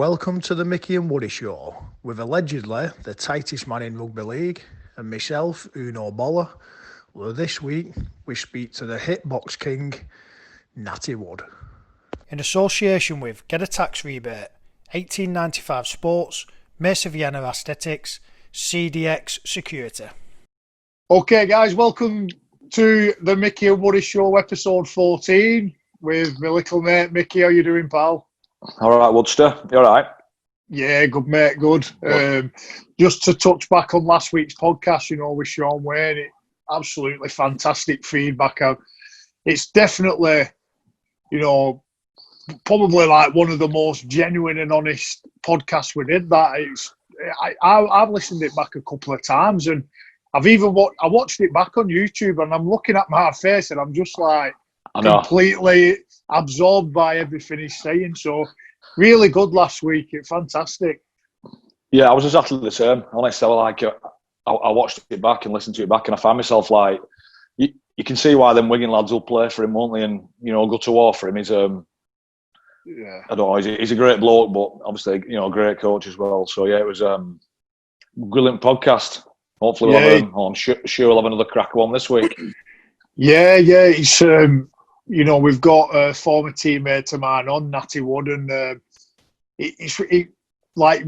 Welcome to the Micky and Woody Show, with allegedly the tightest man in rugby league, and myself, Uno Boller. Well, this week we speak to the hitbox king, Natty Wood. In association with Get a Tax Rebate, 1895 Sports, Mesa Vienna Aesthetics, CDX Security. Okay, guys, welcome to the Micky and Woody Show, episode 14, with my little mate Micky. How you doing, pal? All right, Woodster. You all right? Yeah, good, mate, good. Just to touch back on last week's podcast, with Sean Wayne, absolutely fantastic feedback. It's definitely, probably like one of the most genuine and honest podcasts we did. I've listened it back a couple of times, and I watched it back on YouTube, and I'm looking at my face, and I'm just like completely absorbed by everything he's saying. So really good last week. It's fantastic. Yeah, I was exactly the same. Honestly, I watched it back and listened to it back, and I found myself like, you can see why them Wigan lads will play for him, won't they? And go to war for him. He's I don't know. He's a great bloke, but obviously a great coach as well. So yeah, it was a brilliant podcast. Hopefully, I'm sure we'll have another cracker one this week. Yeah. It's we've got a former teammate of mine on, Natty Wood, and like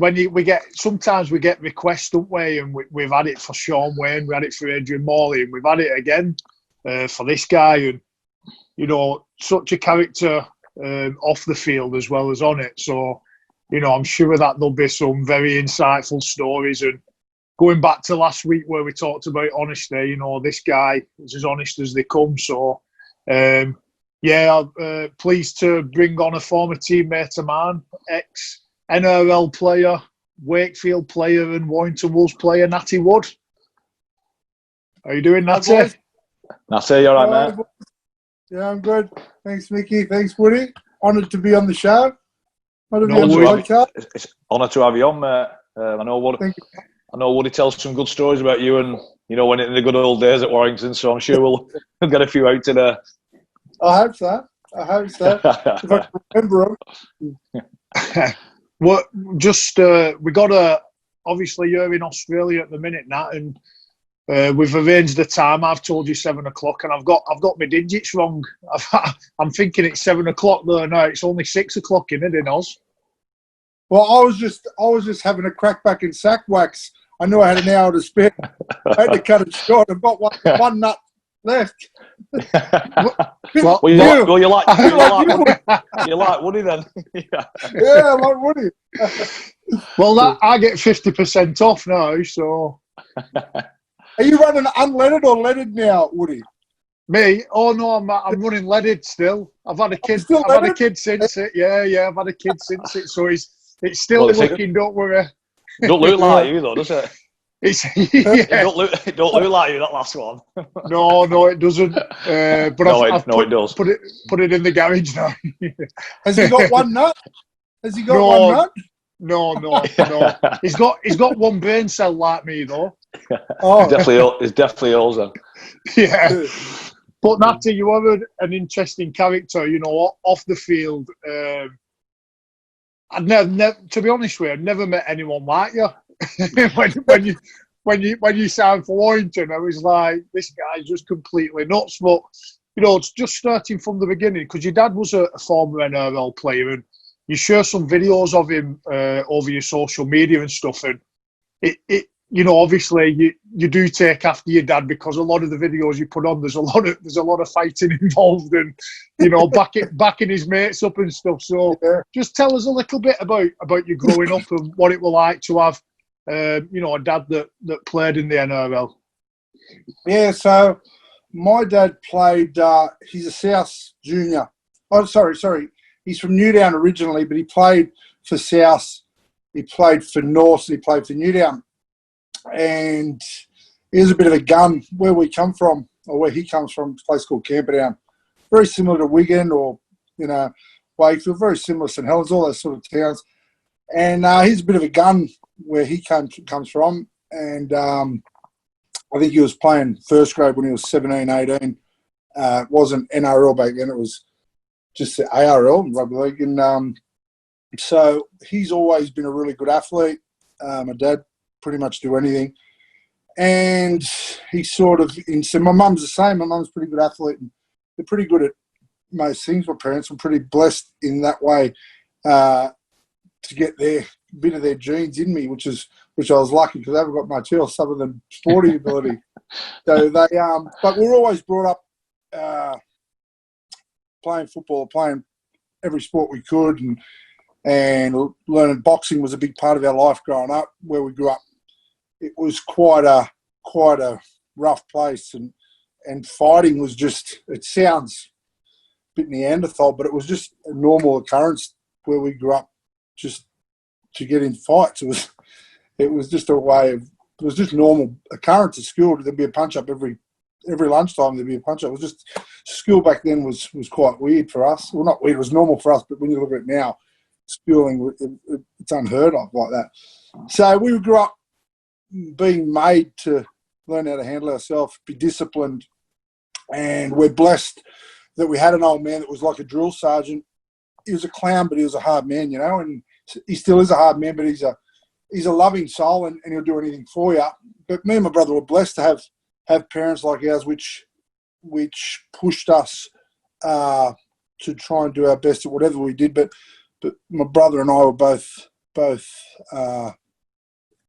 sometimes we get requests, don't we? And we've had it for Sean Wayne, we had it for Adrian Morley, and we've had it again for this guy. And such a character off the field as well as on it. So I'm sure that there'll be some very insightful stories. And going back to last week where we talked about honesty, this guy is as honest as they come. So I'm pleased to bring on a former teammate of mine, ex-NRL player, Wakefield player and Warrington Wolves player, Natty Wood. How you doing, Natty? Natty, you all right, mate? Yeah, I'm good. Thanks, Micky. Thanks, Woody. Honoured to be on the show. It's honour to have you on, mate. I know Woody tells some good stories about you and, when in the good old days at Warrington, so I'm sure we'll get a few out today. I hope so. If I can remember them. Well, we got obviously you're in Australia at the minute, Nat, and we've arranged the time. I've told you 7 o'clock, and I've got my digits wrong. I'm thinking it's 7 o'clock there now. It's only 6 o'clock in Oz. Well, I was just having a crack back in sack wax. I knew I had an hour to spare. I had to cut it short. I've got one nut left. You like Woody then? Yeah, I like Woody. Well, I get 50% off now, so. Are you running unleaded or leaded now, Woody? Me? Oh no, I'm running leaded still. I've had a kid. I've had a kid since it. Yeah, I've had a kid since it. So it's still looking. Don't worry. Don't look like you though, does it? It don't look like you, that last one. No, it doesn't. But it does. Put it in the garage now. Has he got one nut? One nut? No. He's got one brain cell like me though. Oh, it's definitely yours then. Yeah. But Natty, you are an interesting character. Off the field. I'd never, to be honest with you, I've never met anyone like you. when you signed for Warrington, I was like, this guy's just completely nuts. But it's just starting from the beginning, because your dad was a former NRL player, and you share some videos of him over your social media and stuff, and it obviously you do take after your dad, because a lot of the videos you put on, there's a lot of fighting involved, and backing his mates up and stuff. So just tell us a little bit about you growing up and what it was like to have a dad that played in the NRL. Yeah, so my dad played. He's a South junior. Oh, sorry. He's from Newdown originally, but he played for South. He played for North. He played for Newdown. And he was a bit of a gun where we come from, or where he comes from, a place called Camperdown. Very similar to Wigan or, Wakefield, very similar to St Helens, all those sort of towns. And he's a bit of a gun where he comes from. And I think he was playing first grade when he was 17, 18. It wasn't NRL back then. It was just the ARL, rugby league. And So he's always been a really good athlete. My dad pretty much do anything. And he sort of, so my mum's the same. My mum's a pretty good athlete. And they're pretty good at most things. My parents were pretty blessed in that way to get their bit of their genes in me, which I was lucky because I haven't got much else other than sporting ability. So they, but we were always brought up playing football, playing every sport we could, and learning boxing was a big part of our life growing up. Where we grew up, it was quite a rough place, and fighting was just, it sounds a bit Neanderthal, but it was just a normal occurrence where we grew up, just to get in fights. It was just a way of, it was just normal occurrence at school. There'd be a punch up every lunchtime. There'd be a punch up. It was just, school back then was quite weird for us. Well, not weird. It was normal for us, but when you look at it now, schooling, it's unheard of like that. So we grew up being made to learn how to handle ourselves, be disciplined, and we're blessed that we had an old man that was like a drill sergeant. He was a clown, but he was a hard man, and he still is a hard man, but he's a loving soul, and he'll do anything for you. But me and my brother were blessed to have parents like ours, which pushed us to try and do our best at whatever we did. But my brother and I were both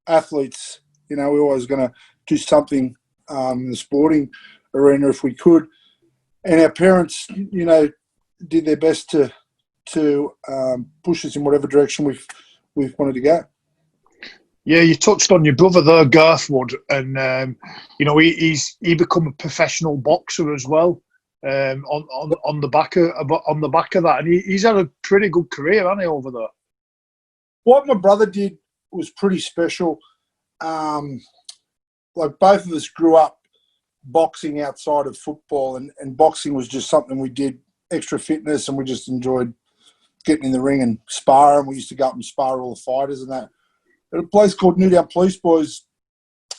athletes. We were always going to do something in the sporting arena if we could. And our parents, did their best to push us in whatever direction we've wanted to go. Yeah, you touched on your brother there, Garth Wood, and he become a professional boxer as well. On the back of that, and he's had a pretty good career, hasn't he, over there? What my brother did was pretty special. Like both of us grew up boxing outside of football, and boxing was just something we did, extra fitness, and we just enjoyed getting in the ring and sparring. We used to go up and spar all the fighters and that. At a place called Newtown Police Boys,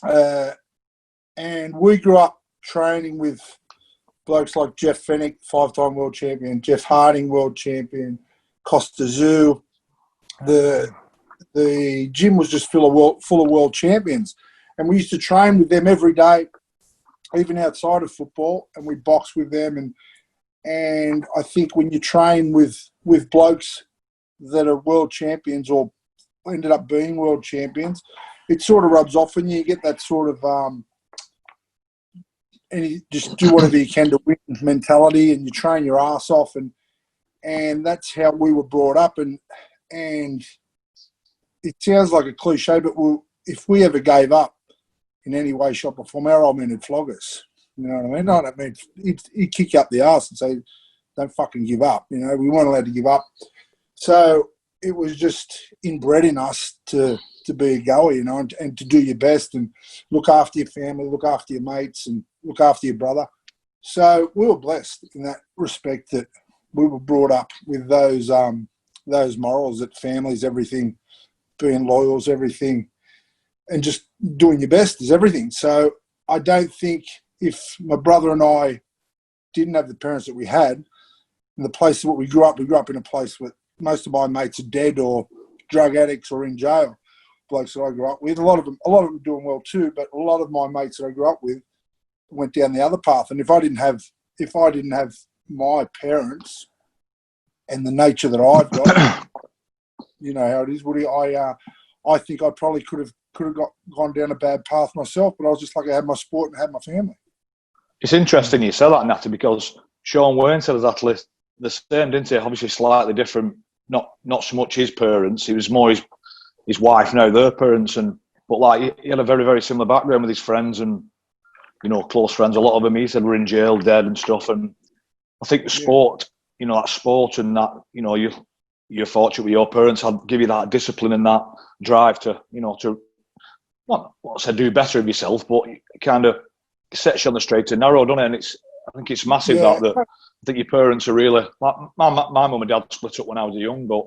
and we grew up training with blokes like Jeff Fennick, 5-time world champion, Jeff Harding, world champion, Costa Zoo. The gym was just full of world champions, and we used to train with them every day, even outside of football, and we boxed with them. And I think when you train with blokes that are world champions or ended up being world champions, it sort of rubs off on you. You get that sort of and you just do whatever you can to win mentality, and you train your ass off, and that's how we were brought up. And it sounds like a cliche, but if we ever gave up in any way, shape or form, our old man would flog us. You know what I mean? No, I mean, he'd kick you up the arse and say, "Don't fucking give up." We weren't allowed to give up. So it was just inbred in us to be a goer, and to do your best and look after your family, look after your mates, and look after your brother. So we were blessed in that respect that we were brought up with those morals, that family's everything, being loyal is everything, and just doing your best is everything. So I don't think if my brother and I didn't have the parents that we had, in the place that we grew up in a place where most of my mates are dead or drug addicts or in jail. Blokes that I grew up with, a lot of them are doing well too, but a lot of my mates that I grew up with went down the other path. And if I didn't have my parents and the nature that I've got, you know how it is, Woody. I think I probably could have gone down a bad path myself, but I was just lucky I had my sport and had my family. It's interesting you said that, Natty, because Sean Wayne said exactly the same, didn't he? Obviously slightly different, not so much his parents. It was more his wife, now their parents, but like he had a very, very similar background with his friends and, close friends. A lot of them, he said, were in jail, dead and stuff. And I think the sport, that sport and that, you're fortunate with your parents had give you that discipline and that drive to, to not say do better of yourself, but it kind of sets you on the straight and narrow, doesn't it? And I think it's massive that I think your parents are really. My mum and dad split up when I was young, but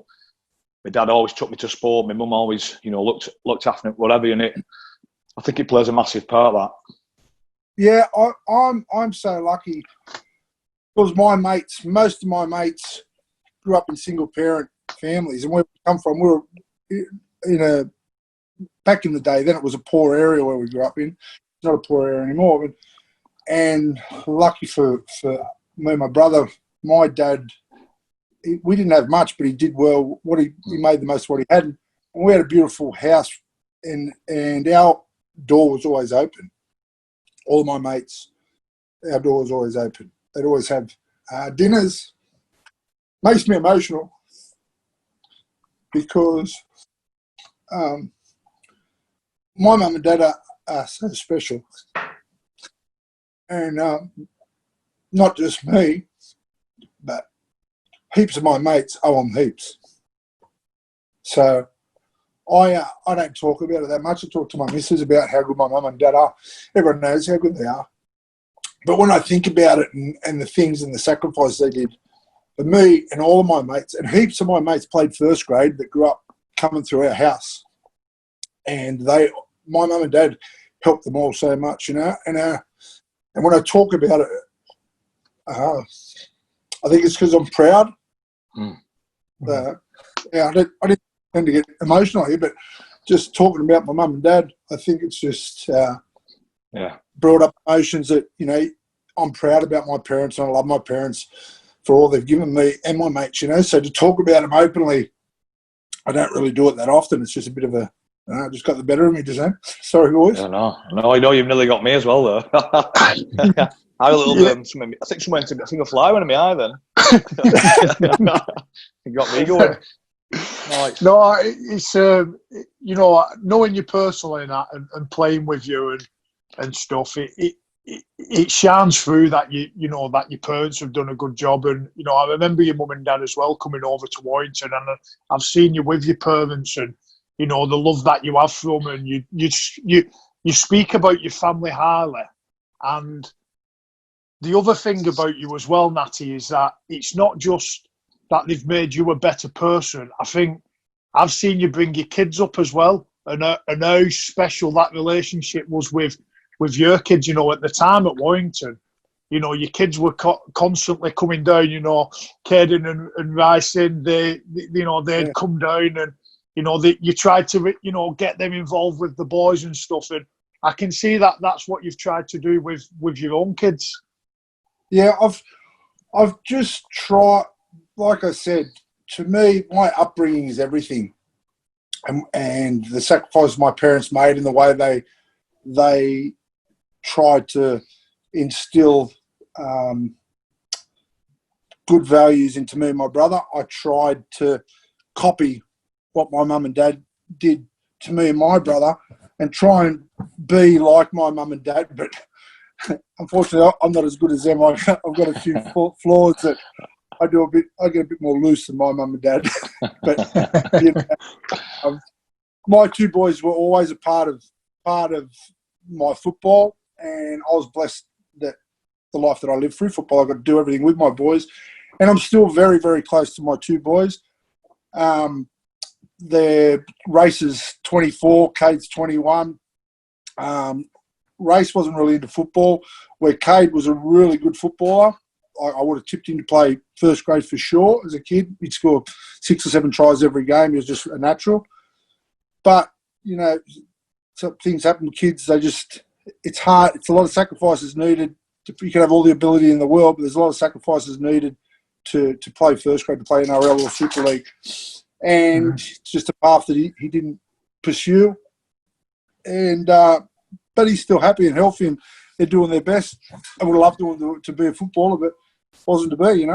my dad always took me to sport. My mum always, looked after me, whatever. And I think it plays a massive part. That. Yeah, I'm so lucky because most of my mates grew up in single parent families. And where we come from, we were back in the day, then it was a poor area where we grew up in. It's not a poor area anymore. And lucky for me and my brother, my dad, we didn't have much, but he did well. He made the most of what he had. And we had a beautiful house, and our door was always open. All of my mates, our door was always open. They'd always have dinners. Makes me emotional because my mum and dad are so special. And not just me, but heaps of my mates owe them heaps. So I don't talk about it that much. I talk to my missus about how good my mum and dad are. Everyone knows how good they are. But when I think about it and the things and the sacrifice they did for me and all of my mates, and heaps of my mates played first grade that grew up coming through our house. And my mum and dad helped them all so much, And when I talk about it, I think it's because I'm proud. I didn't tend to get emotional here, but just talking about my mum and dad, I think it's just brought up emotions that, I'm proud about my parents and I love my parents for all they've given me and my mates, So to talk about them openly, I don't really do it that often. It's just a bit of a, just got the better of me, does that? Sorry, boys. I know you've nearly got me as well, though. I had a little bit. I think someone went to a fly went in my eye then. It got me going. No, it's knowing you personally and playing with you and stuff. It shines through that that your parents have done a good job, and I remember your mum and dad as well coming over to Warrington, and I've seen you with your parents and. The love that you have from them, and you speak about your family highly. And the other thing about you as well, Natty, is that it's not just that they've made you a better person. I think I've seen you bring your kids up as well, and how special that relationship was with your kids. At the time at Warrington, your kids were constantly coming down. Caden and Ryson, they'd come down and. You tried to, get them involved with the boys and stuff, and I can see that that's what you've tried to do with your own kids. Yeah, I've just tried. Like I said, to me, my upbringing is everything, and the sacrifice my parents made and the way they tried to instill good values into me and my brother. I tried to copy what my mum and dad did to me and my brother and try and be like my mum and dad, but unfortunately I'm not as good as them. I've got a few flaws that I get a bit more loose than my mum and dad. But my two boys were always a part of my football, and I was blessed that the life that I lived through football, I got to do everything with my boys, and I'm still very, very close to my two boys. Their Race is 24, Cade's 21. Race wasn't really into football, where Cade was a really good footballer. I would have tipped him to play first grade for sure as a kid. He'd score 6 or 7 tries every game. He was just a natural. But, so things happen to kids. It's hard. It's a lot of sacrifices needed. You can have all the ability in the world, but there's a lot of sacrifices needed to play first grade, to play NRL or Super League. And it's just a path that he didn't pursue. And but he's still happy and healthy, and they're doing their best. I would have loved to be a footballer, but wasn't to be,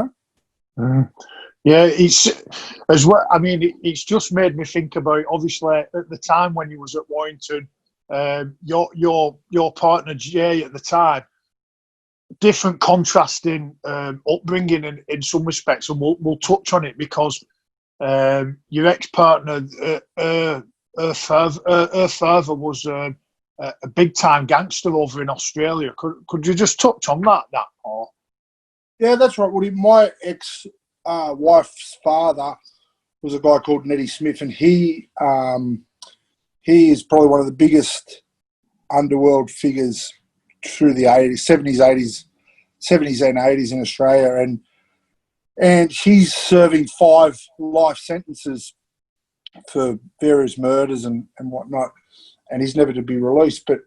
Yeah, it's as well. I mean, it's just made me think about, obviously, at the time when he was at Warrington, your partner Jay at the time, different contrasting upbringing in some respects, and we'll touch on it because your ex-partner, her father was a big time gangster over in Australia. Could you just touch on that, Paul? Yeah, that's right, Woody. My ex-wife's father was a guy called Nettie Smith, and he is probably one of the biggest underworld figures through the 70s and 80s in Australia. And and he's serving 5 life sentences for various murders and whatnot, and he's never to be released. But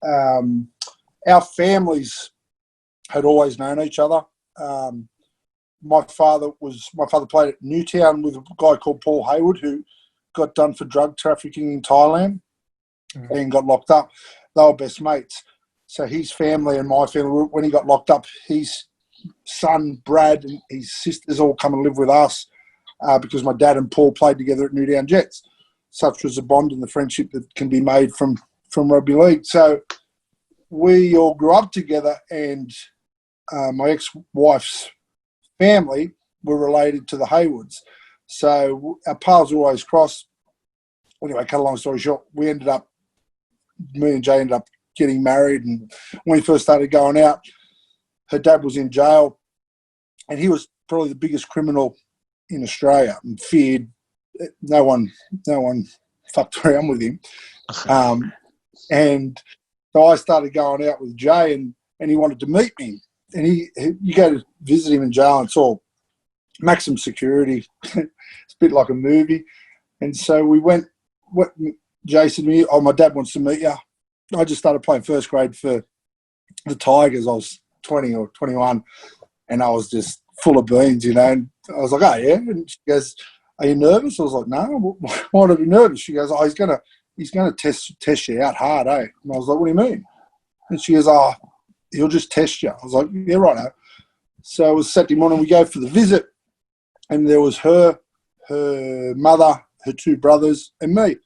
our families had always known each other. My father played at Newtown with a guy called Paul Hayward, who got done for drug trafficking in Thailand and got locked up. They were best mates. So his family and my family, when he got locked up, his son Brad and his sisters all come and live with us because my dad and Paul played together at Newtown Jets. Such was the bond and the friendship that can be made from rugby league. So we all grew up together, and my ex-wife's family were related to the Haywoods. So our paths always crossed. Anyway, cut a long story short, me and Jay ended up getting married, and when we first started going out, her dad was in jail, and he was probably the biggest criminal in Australia and feared. No one fucked around with him. And so I started going out with Jay, and he wanted to meet me. And you go to visit him in jail, and it's all maximum security. It's a bit like a movie. And so we went. What Jay said to me, "Oh, my dad wants to meet you." I just started playing first grade for the Tigers. I was 20 or 21, and I was just full of beans, you know. And I was like, "Oh yeah," and she goes, "Are you nervous?" I was like, "No, why would I be nervous?" She goes, "Oh, he's gonna test you out hard, eh?" And I was like, "What do you mean?" And she goes, "Oh, he'll just test you." I was like, "Yeah, right." So it was Saturday morning. We go for the visit, and there was her mother, her 2 brothers, and me.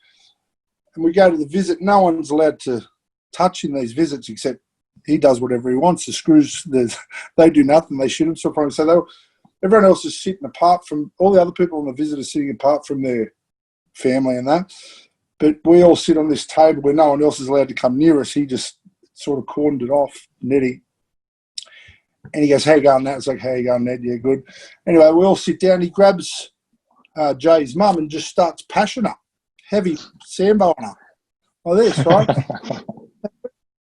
And we go to the visit. No one's allowed to touch in these visits except he does whatever he wants. The screws, they do nothing. They shoot him. So everyone else is sitting apart from all the other people on the visit, are sitting apart from their family and that. But we all sit on this table where no one else is allowed to come near us. He just sort of cordoned it off, Nettie. And he goes, "How you going, Ned?" It's like, "How you going, Ned?" "Yeah, good." Anyway, we all sit down. He grabs Jay's mum and just starts pashing her, heavy sambo on her, like this, right?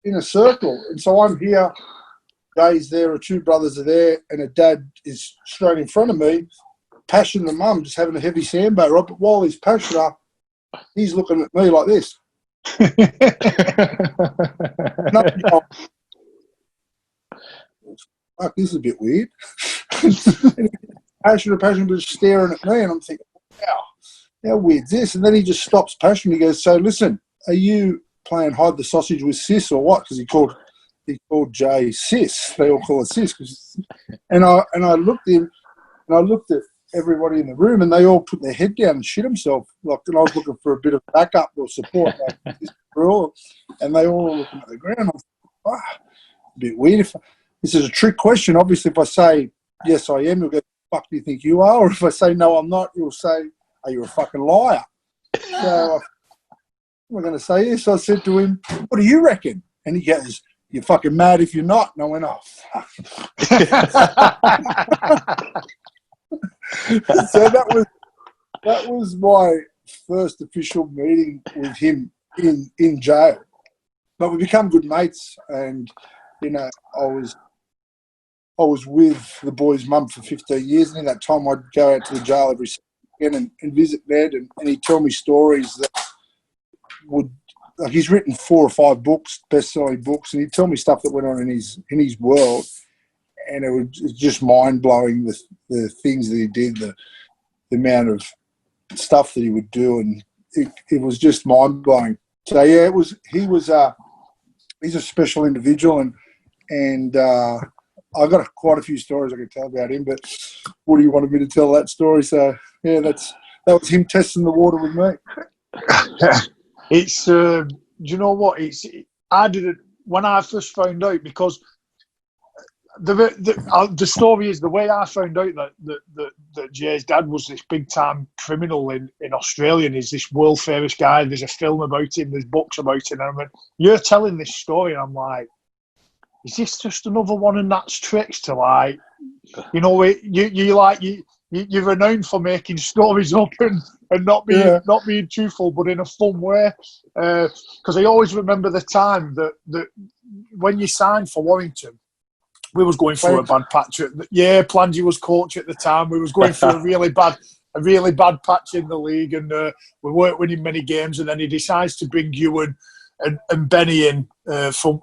In a circle. And so I'm here, Jay's there, her 2 brothers are there, and her dad is straight in front of me, pashing the mum, just having a heavy sambo, right? But while he's pashing her, he's looking at me like this. Fuck, this is a bit weird. Passion, but staring at me, and I'm thinking, wow, how weird's this? And then he just stops passion. He goes, "So listen, are you playing hide the sausage with Sis or what?" Because he called Jay Sis. They all call it Sis. And I looked at him, and I looked at everybody in the room, and they all put their head down and shit themselves. Like, and I was looking for a bit of backup or support, like this girl, and they all looking at the ground. I was like, a bit weird. This is a trick question. Obviously, if I say yes, I am, he'll go, "Fuck, do you think you are?" Or if I say no, I'm not, he'll say, "Are you a fucking liar?" So I'm going to say yes. I said to him, "What do you reckon?" And he goes, "You're fucking mad if you're not." And I went, "Oh, fuck." So that was my first official meeting with him in jail. But we become good mates, and you know, I was with the boy's mum for 15 years, and in that time I'd go out to the jail every weekend and visit Ned, and he'd tell me stories that would, like, he's written 4 or 5 books, best-selling books, and he'd tell me stuff that went on in his world, and it was just mind-blowing, the things that he did, the amount of stuff that he would do, and it was just mind-blowing. So yeah, he's a special individual, and I've got quite a few stories I could tell about him, but Woody wanted me to tell that story, so yeah, that was him testing the water with me. It's do you know what? I didn't when I first found out, because the story is, the way I found out that Jay's dad was this big time criminal in Australia, and he's this world famous guy. There's a film about him, there's books about him, and I went, "You're telling this story," and I'm like, is this just another one of Nat's tricks to, like, you know, you're renowned for making stories up and not being truthful, but in a fun way. Because I always remember the time that when you signed for Warrington, we was going through a bad patch. Plangy was coach at the time. We was going through a really bad patch in the league, and we weren't winning many games. And then he decides to bring you and Benny in from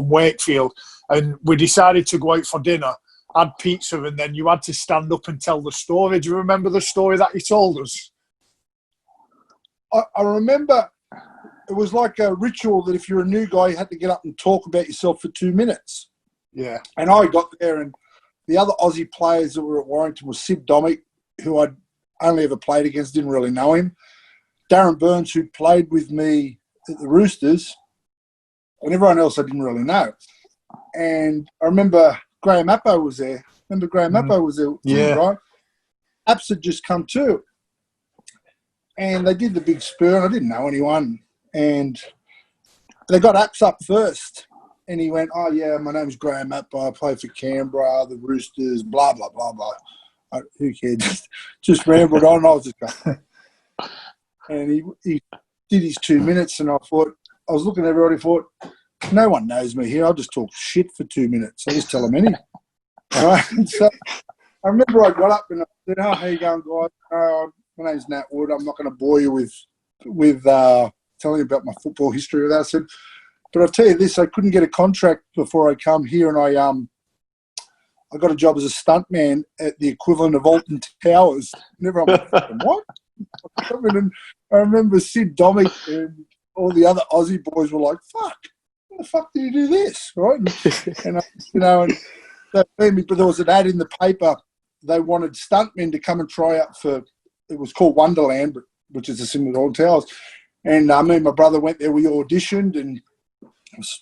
Wakefield, and we decided to go out for dinner, had pizza, and then you had to stand up and tell the story. Do you remember the story that he told us? I remember it was like a ritual that if you're a new guy, you had to get up and talk about yourself for 2 minutes. Yeah. And I got there, and the other Aussie players that were at Warrington was Sid Domick, who I'd only ever played against, didn't really know him. Darren Burns, who played with me at the Roosters, and everyone else I didn't really know. And I remember Graham Appo was there. Appo was there too, right? Apps had just come too. And they did the big spur, and I didn't know anyone. And they got Apps up first. And he went, "Oh, yeah, my name's Graham Appo. I play for Canberra, the Roosters, blah, blah, blah, blah." Who cares? Just rambled on. I was just going. And he did his 2 minutes, and I was looking at everybody, thought, no one knows me here. I'll just talk shit for 2 minutes. I'll just tell them anything. Right? So I remember I got up and I said, "Oh, how you going, guys? My name's Nat Wood. I'm not going to bore you with telling you about my football history with that." I said, "But I'll tell you this, I couldn't get a contract before I come here, and I got a job as a stuntman at the equivalent of Alton Towers." And everyone went, "What?" And I remember Sid Domick and all the other Aussie boys were like, "Fuck, how the fuck do you do this?" Right? And and they paid me, but there was an ad in the paper. They wanted stuntmen to come and try out for, it was called Wonderland, which is a similar to Alton Towers. And me and my brother went there, we auditioned, and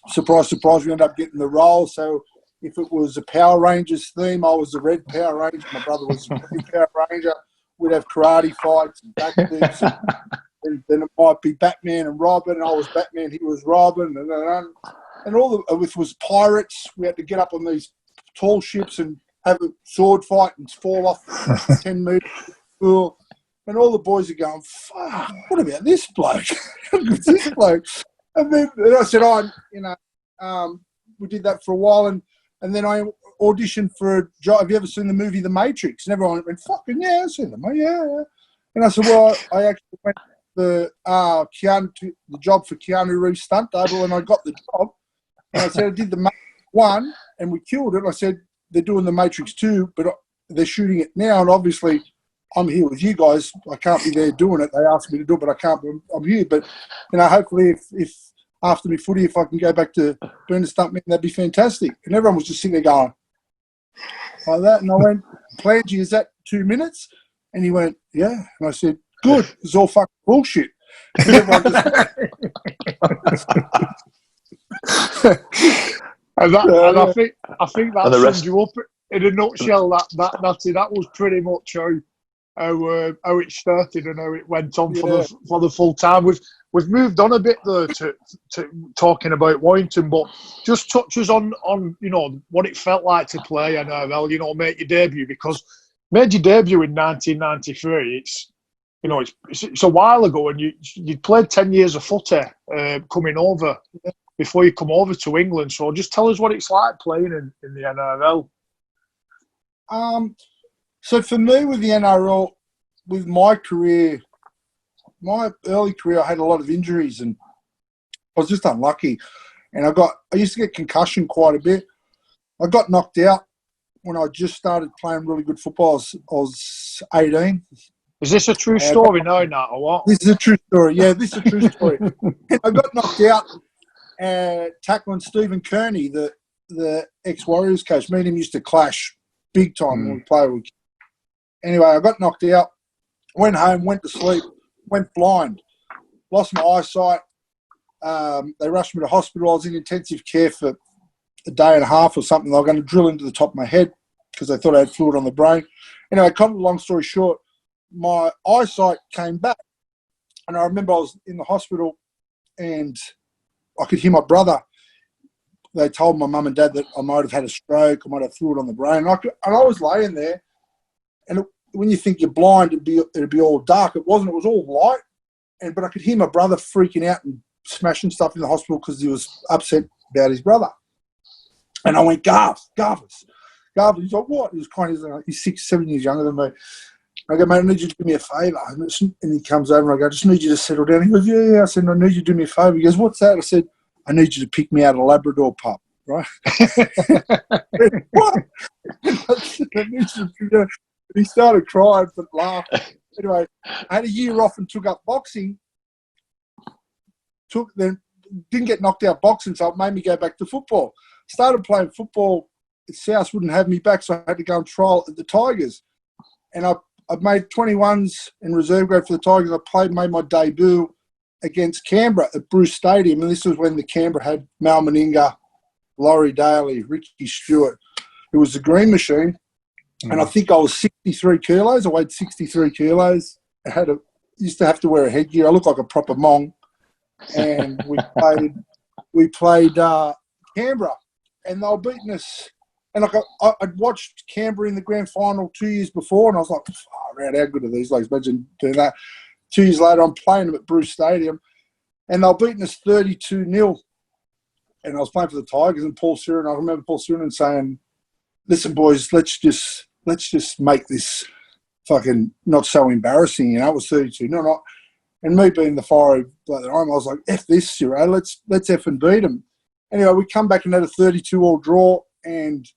surprise, surprise, we ended up getting the role. So if it was a Power Rangers theme, I was the red Power Ranger, my brother was the blue Power Ranger. We'd have karate fights and backflips, and then it might be Batman and Robin. I was Batman, he was Robin, and all the, it was pirates. We had to get up on these tall ships and have a sword fight and fall off 10 metres. And all the boys are going, "Fuck, what about this bloke? Who's this bloke?" And then I said, we did that for a while, and then I auditioned for a job. Have you ever seen the movie The Matrix? And everyone went, "Fucking yeah, I've seen them, yeah." And I said, "Well, I actually went to the job for Keanu Reeves stunt double, and I got the job." And I said, "I did the Matrix 1, and we killed it." I said, "They're doing the Matrix 2, but they're shooting it now, and obviously I'm here with you guys. I can't be there doing it. They asked me to do it, but I can't. I'm here. But hopefully, if after me footy, if I can go back to being a stuntman, that'd be fantastic." And everyone was just sitting there going like that. And I went, "Plangy, is that 2 minutes?" And he went, "Yeah." And I said, "Good. It's all fucking bullshit." And everyone just and I think that sums you up in a nutshell. That was pretty much how it started and how it went on for the full time. We've moved on a bit though to talking about Warrington, but just touch us on what it felt like to play NRL. Make your debut, because made your debut in 1993. It's a while ago, and you played 10 years of footy coming over before you come over to England. So just tell us what it's like playing in the NRL. So for me with the NRL, with my career, my early career, I had a lot of injuries and I was just unlucky. And I used to get concussion quite a bit. I got knocked out when I just started playing really good football. I was 18. Is this a true story? No, Nat, or what? This is a true story. Yeah, this is a true story. I got knocked out tackling Stephen Kearney, the ex-Warriors coach. Me and him used to clash big time when we played with. Anyway, I got knocked out, went home, went to sleep, went blind, lost my eyesight. They rushed me to hospital. I was in intensive care for a day and a half or something. They were going to drill into the top of my head because they thought I had fluid on the brain. Anyway, cut a long story short, my eyesight came back. And I remember I was in the hospital and I could hear my brother. They told my mum and dad that I might have had a stroke, I might have fluid on the brain. And I was laying there, and when you think you're blind, it'd be all dark. It wasn't. It was all light. But I could hear my brother freaking out and smashing stuff in the hospital because he was upset about his brother. And I went, Garvis. He's like, what? He was kind of, he's 6, 7 years younger than me. I go, mate, I need you to do me a favour. And he comes over and I go, I just need you to settle down. He goes, yeah. I said, I need you to do me a favour. He goes, what's that? I said, I need you to pick me out a Labrador pup, right? What? He started crying but laughed. Anyway, I had a year off and took up boxing. Then didn't get knocked out boxing, so it made me go back to football. Started playing football. South wouldn't have me back, so I had to go and trial at the Tigers. And I made 21s in reserve grade for the Tigers. I made my debut against Canberra at Bruce Stadium, and this was when the Canberra had Mal Meninga, Laurie Daly, Ricky Stewart. It was the Green Machine, and I think I was 63 kilos. I weighed 63 kilos. I used to have to wear a headgear. I looked like a proper mong. And we played Canberra, and they were beating us. And I'd watched Canberra in the grand final 2 years before, and I was like, how good are these guys? Imagine doing that. 2 years later, I'm playing them at Bruce Stadium, and they were beating us 32-0. And I was playing for the Tigers, and Paul Siren, I remember Paul Siren saying, listen, boys, let's just make this fucking not so embarrassing. It was 32. No. And me being the fiery bloke that I was like, F this, Ciro, let's F and beat them. Anyway, we come back and had a 32-all draw, and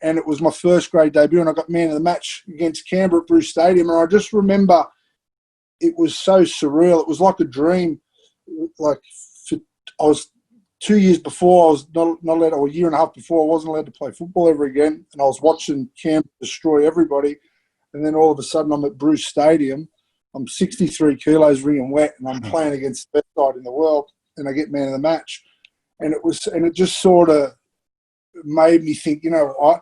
it was my first grade debut, and I got man of the match against Canberra at Bruce Stadium. And I just remember it was so surreal. It was like a dream. Like, I was 2 years before, I was not allowed, or a year and a half before, I wasn't allowed to play football ever again. And I was watching Canberra destroy everybody. And then all of a sudden, I'm at Bruce Stadium. I'm 63 kilos, wringing wet, and I'm playing against the best side in the world, and I get man of the match. And it just sort of made me think, you know what,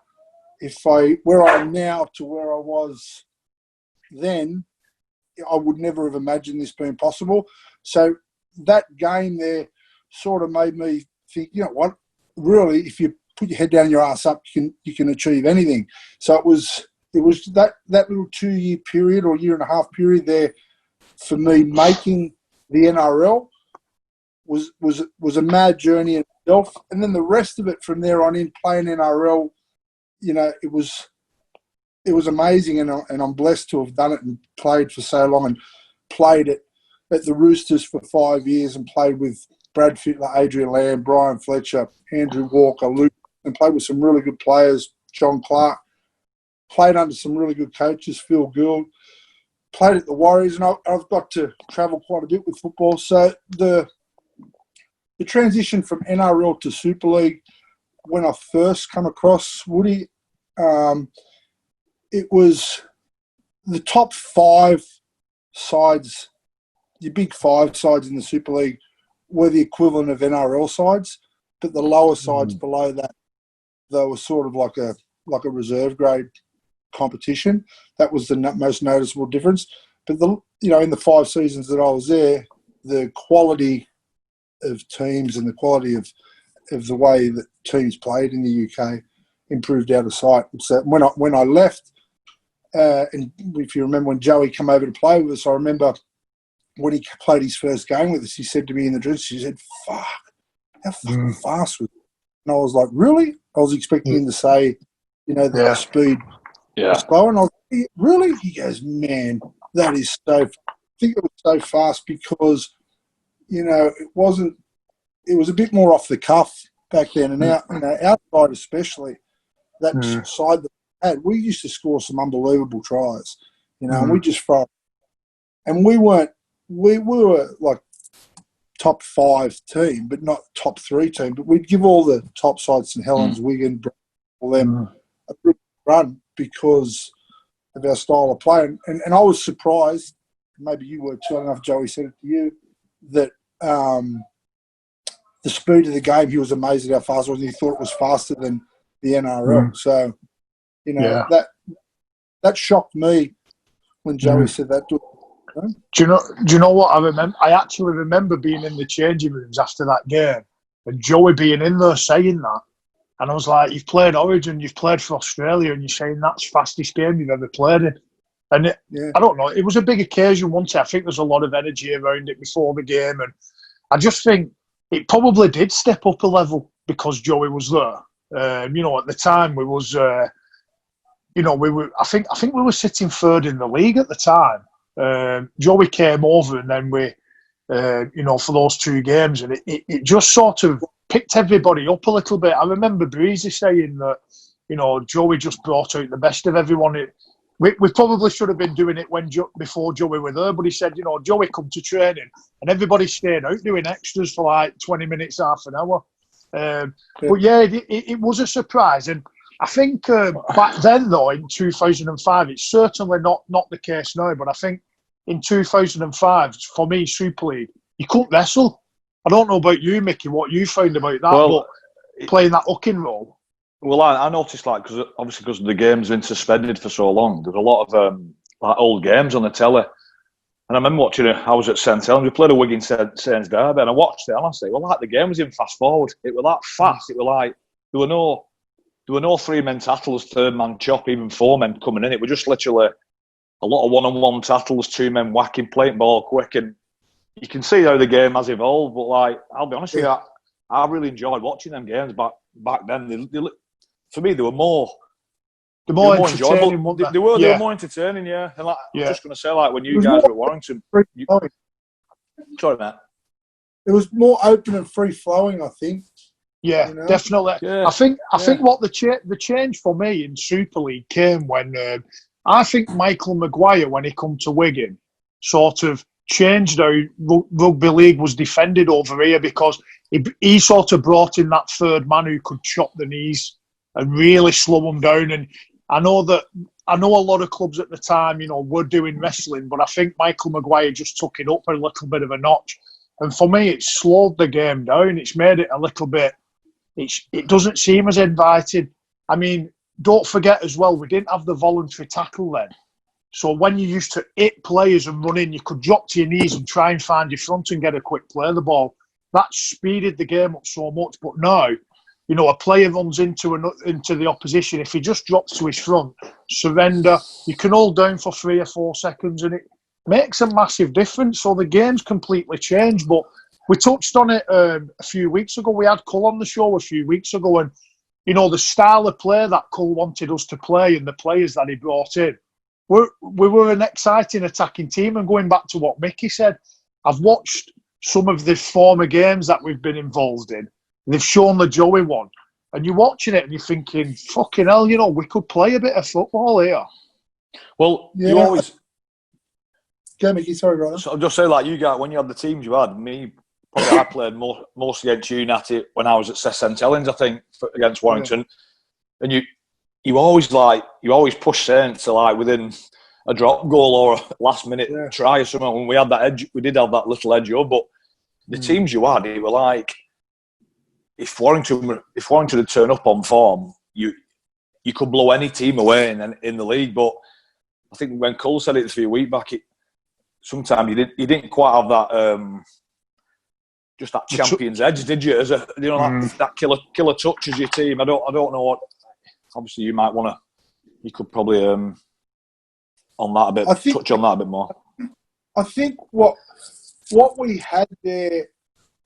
where I am now to where I was then, I would never have imagined this being possible. So that game there sort of made me think, you know what, really, if you put your head down, your ass up, you can achieve anything. So it was that little 2 year period or year and a half period there for me making the NRL was a mad journey in itself. And then the rest of it from there on in playing NRL, you know, it was amazing, and I'm blessed to have done it and played for so long, and played at the Roosters for 5 years and played with Brad Fittler, Adrian Lamb, Brian Fletcher, Andrew Walker, Luke, and played with some really good players, John Clark. Played under some really good coaches, Phil Gould. Played at the Warriors, and I've got to travel quite a bit with football. So the transition from NRL to Super League, when I first come across Woody, it was the top 5 sides, your big 5 sides in the Super League were the equivalent of NRL sides, but the lower sides below that, they were sort of like a reserve grade competition. That was the most noticeable difference. But in the 5 seasons that I was there, the quality of teams and the quality of the way that teams played in the UK improved out of sight. So when I left, and if you remember when Joey came over to play with us, I remember when he played his first game with us, he said to me in the drills, he said, "Fuck, how fucking fast was it?" And I was like, "Really?" I was expecting him to say, the speed. Yeah. Slow, and I was like, really? He goes, man, that is so. I think it was so fast because, it wasn't. It was a bit more off the cuff back then, and outside especially that side that we had, we used to score some unbelievable tries, and we just throw. And we weren't. We were like top 5 team, but not top 3 team. But we'd give all the top sides, St Helens, Wigan, all them a good run because of our style of play. And I was surprised, maybe you were too, I don't know if Joey said it to you, that the speed of the game, he was amazed at how fast it was. He thought it was faster than the NRL. So, that shocked me when Joey said that to him. Do you know what I remember? I actually remember being in the changing rooms after that game and Joey being in there saying that. And I was like, you've played Origin, you've played for Australia, and you're saying that's the fastest game you've ever played in. And I don't know, it was a big occasion, wasn't it? I think there's a lot of energy around it before the game. And I just think it probably did step up a level because Joey was there. You know, at the time we was, you know, we were. I think we were sitting third in the league at the time. Joey came over, and then we, you know, for those 2 games, and it just sort of picked everybody up a little bit. I remember Breezy saying that, you know, Joey just brought out the best of everyone. We probably should have been doing it before Joey were there, but he said, you know, Joey come to training and everybody stayed out doing extras for like 20 minutes, half an hour. But yeah, it was a surprise. And I think back then, though, in 2005, it's certainly not the case now, but I think in 2005, for me, Super League, you couldn't wrestle. I don't know about you, Micky, what you found about that, but playing that hooking role. Well, I noticed, like, because the game's been suspended for so long, there's a lot of like old games on the telly. And I remember watching it. I was at St Helens. We played a Wigan Saints derby, and I watched it. And I said, "Well, like the game was in fast forward. It was that fast. It was like there were no 3-man tackles, 3rd-man chop, even 4 men coming in. It was just literally a lot of one-on-one tackles, 2 men whacking, playing ball quick, and you can see how the game has evolved. But like, I'll be honest with you, I really enjoyed watching them games back then. For me, they were more. The more enjoyable. They were more entertaining, yeah. And like, I'm just going to say, like, when you guys were at Warrington, sorry, Matt. It was more open and free flowing, I think. Yeah, you know? Definitely. Yeah. I think what the change for me in Super League came when I think Michael Maguire, when he come to Wigan, sort of changed how rugby league was defended over here, because he sort of brought in that 3rd man who could chop the knees and really slow them down. And I know a lot of clubs at the time, you know, were doing wrestling, but I think Michael Maguire just took it up a little bit of a notch. And for me, it slowed the game down. It's made it a little bit. It doesn't seem as invited. I mean, don't forget as well, we didn't have the voluntary tackle then. So when you used to hit players and run in, you could drop to your knees and try and find your front and get a quick play of the ball. That speeded the game up so much. But now, you know, a player runs into the opposition. If he just drops to his front, surrender, you can hold down for 3 or 4 seconds, and it makes a massive difference. So the game's completely changed. But we touched on it a few weeks ago. We had Cull on the show a few weeks ago, and, you know, the style of play that Cull wanted us to play and the players that he brought in, we were an exciting attacking team. And going back to what Micky said, I've watched some of the former games that we've been involved in. They've shown the Joey one, and you're watching it and you're thinking, fucking hell, you know, we could play a bit of football here. Well, you always... Go, Micky, sorry, brother. So I'll just say, like, you guys, when you had the teams you had, I played most against you, Natty, when I was at St Helens, I think, against Warrington. Yeah. And you always push Saints to, like, within a drop goal or a last-minute try or something. When we had that edge, we did have that little edge up, but the teams you had, it were like... If Warrington had turned up on form, you could blow any team away in the league. But I think when Cole said it a few weeks back, sometimes you didn't quite have that just that champion's edge, did you? As a that killer touch as your team. I don't know what. Obviously, you might want to. You could probably on that a bit. Touch on that a bit more. I think what we had there,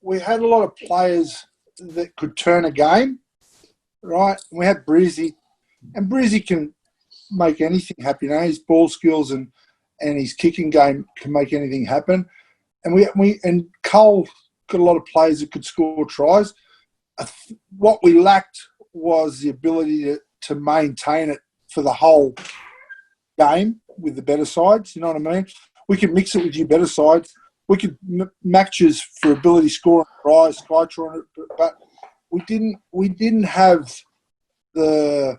we had a lot of players that could turn a game, right? We had Breezy, and Breezy can make anything happen. You know, his ball skills and his kicking game can make anything happen. And and Cole got a lot of players that could score tries. What we lacked was the ability to maintain it for the whole game with the better sides. You know what I mean? We could mix it with your better sides. We could matches for ability scoring tries, Skytron, but we didn't have the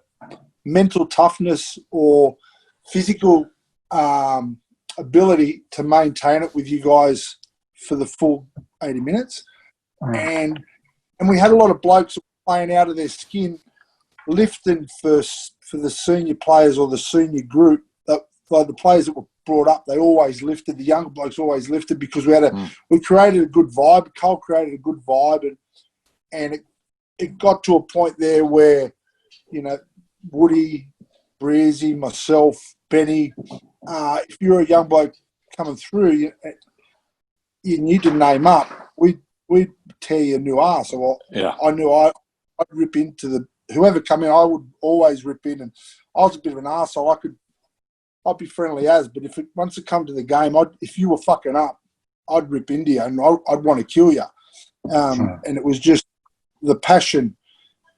mental toughness or physical ability to maintain it with you guys for the full 80 minutes. And we had a lot of blokes playing out of their skin, lifting for the senior players or the senior group. Like the players that were brought up, they always lifted. The younger blokes always lifted because we created a good vibe. Cole created a good vibe, and it got to a point there where, you know, Woody, Breezy, myself, Benny, if you're a young bloke coming through, you need to name up. We'd tear your new arse. So I knew I'd rip into whoever come in, I would always rip in. And I was a bit of an arsehole. I'd be friendly as, but once it come to the game, if you were fucking up, I'd rip into you and I'd want to kill you. And it was just the passion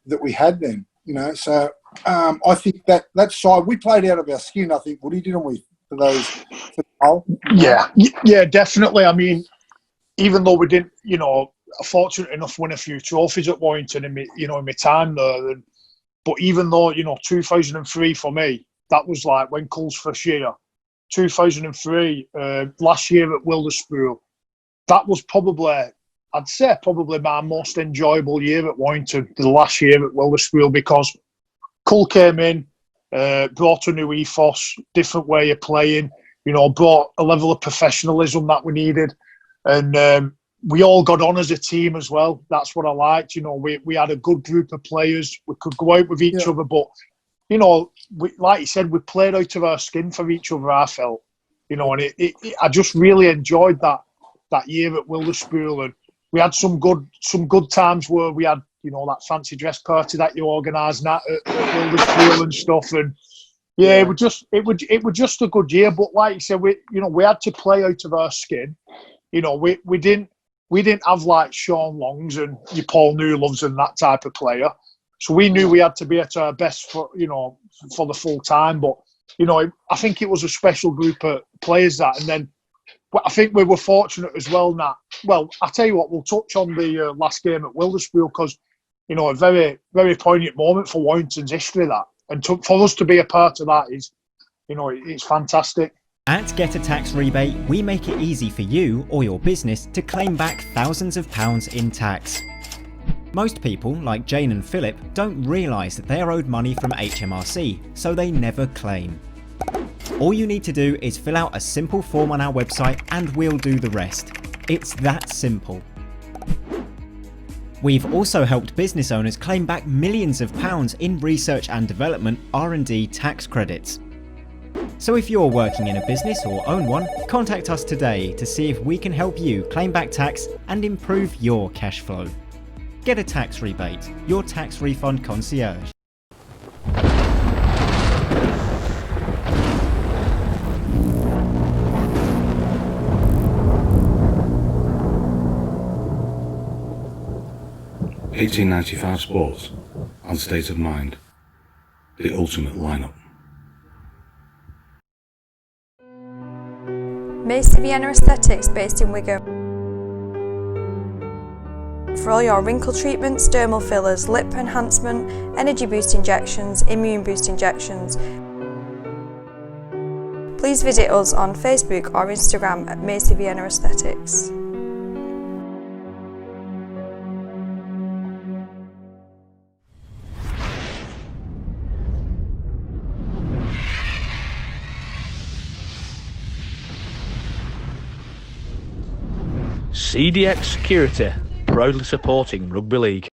that we had then, you know. So I think that side, we played out of our skin, I think, Woody, didn't we, for the goal? Yeah, definitely. I mean, even though we didn't, you know, fortunate enough win a few trophies at Warrington in my time there, but even though, you know, 2003 for me, that was like when Cull's first year. 2003, last year at Wilderspool, that was probably, I'd say, my most enjoyable year at Warrington, the last year at Wilderspool, because Cull came in, brought a new ethos, different way of playing, you know, brought a level of professionalism that we needed. And we all got on as a team as well. That's what I liked. You know, we had a good group of players. We could go out with each other, but, you know, like you said, we played out of our skin for each other, I felt. You know, and I just really enjoyed that year at Wilderspool. And we had some good times where we had, you know, that fancy dress party that you organised at Wilderspool and stuff. And it was just a good year. But like you said, we had to play out of our skin. You know, we didn't have like Sean Longs and your Paul Newloves and that type of player. So we knew we had to be at our best for the full time. But, you know, I think it was a special group of players that. And then I think we were fortunate as well, Nat. Well, I'll tell you what, we'll touch on the last game at Wilderspool because, you know, a very, very poignant moment for Warrington's history, that. And for us to be a part of that is, you know, it's fantastic. At Get a Tax Rebate, we make it easy for you or your business to claim back thousands of pounds in tax. Most people, like Jane and Philip, don't realise that they are owed money from HMRC, so they never claim. All you need to do is fill out a simple form on our website and we'll do the rest. It's that simple. We've also helped business owners claim back millions of pounds in research and development R&D tax credits. So if you're working in a business or own one, contact us today to see if we can help you claim back tax and improve your cash flow. Get a Tax Rebate, your tax refund concierge. $18.95 Sports on State of Mind, the ultimate lineup. Micky Vienna Aesthetics, based in Wigan. For all your wrinkle treatments, dermal fillers, lip enhancement, energy boost injections, immune boost injections. Please visit us on Facebook or Instagram at Micky Vienna Aesthetics. CDX Security, proudly supporting rugby league.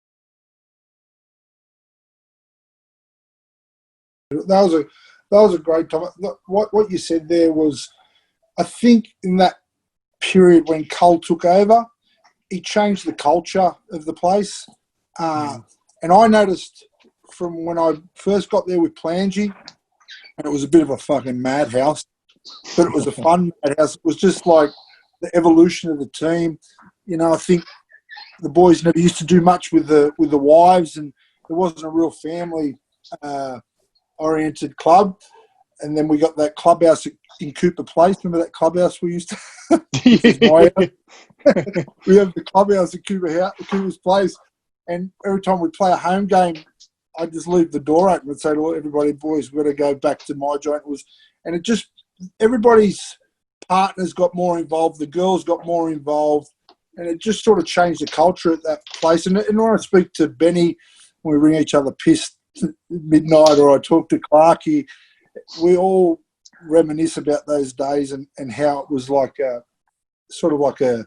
That was a great time. What you said there was, I think in that period when Cull took over, he changed the culture of the place. And I noticed from when I first got there with Plangy, and it was a bit of a fucking madhouse, but it was a fun madhouse. It was just like the evolution of the team. You know, I think the boys never used to do much with the wives, and there wasn't a real family oriented club. And then we got that clubhouse in Cooper Place. Remember that clubhouse we used to? We have the clubhouse at Cooper's Place, and every time we play a home game, I'd just leave the door open and say to everybody, "Boys, we've got to go back to my joint." And it just, everybody's partners got more involved, the girls got more involved, and it just sort of changed the culture at that place. And when I speak to Benny, when we ring each other pissed at midnight, or I talk to Clarkie, we all reminisce about those days and how it was like a sort of like a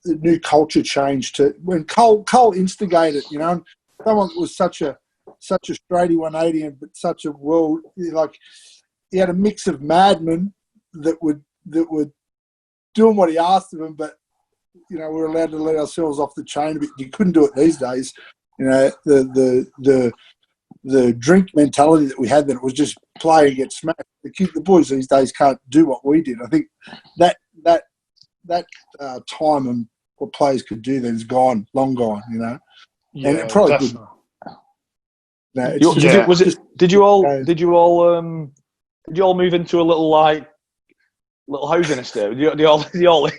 new culture change to when Cull instigated, you know, and someone that was such a straighty 180 and but such a world, like he had a mix of madmen that were doing what he asked of them, but you know, we're allowed to let ourselves off the chain a bit. You couldn't do it these days. You know, the the drink mentality that we had, that it was just play and get smashed. The boys these days can't do what we did. I think that time and what players could do then is gone, long gone, you know. Yeah, and it probably definitely. Did you all move into a little housing estate? Did you all live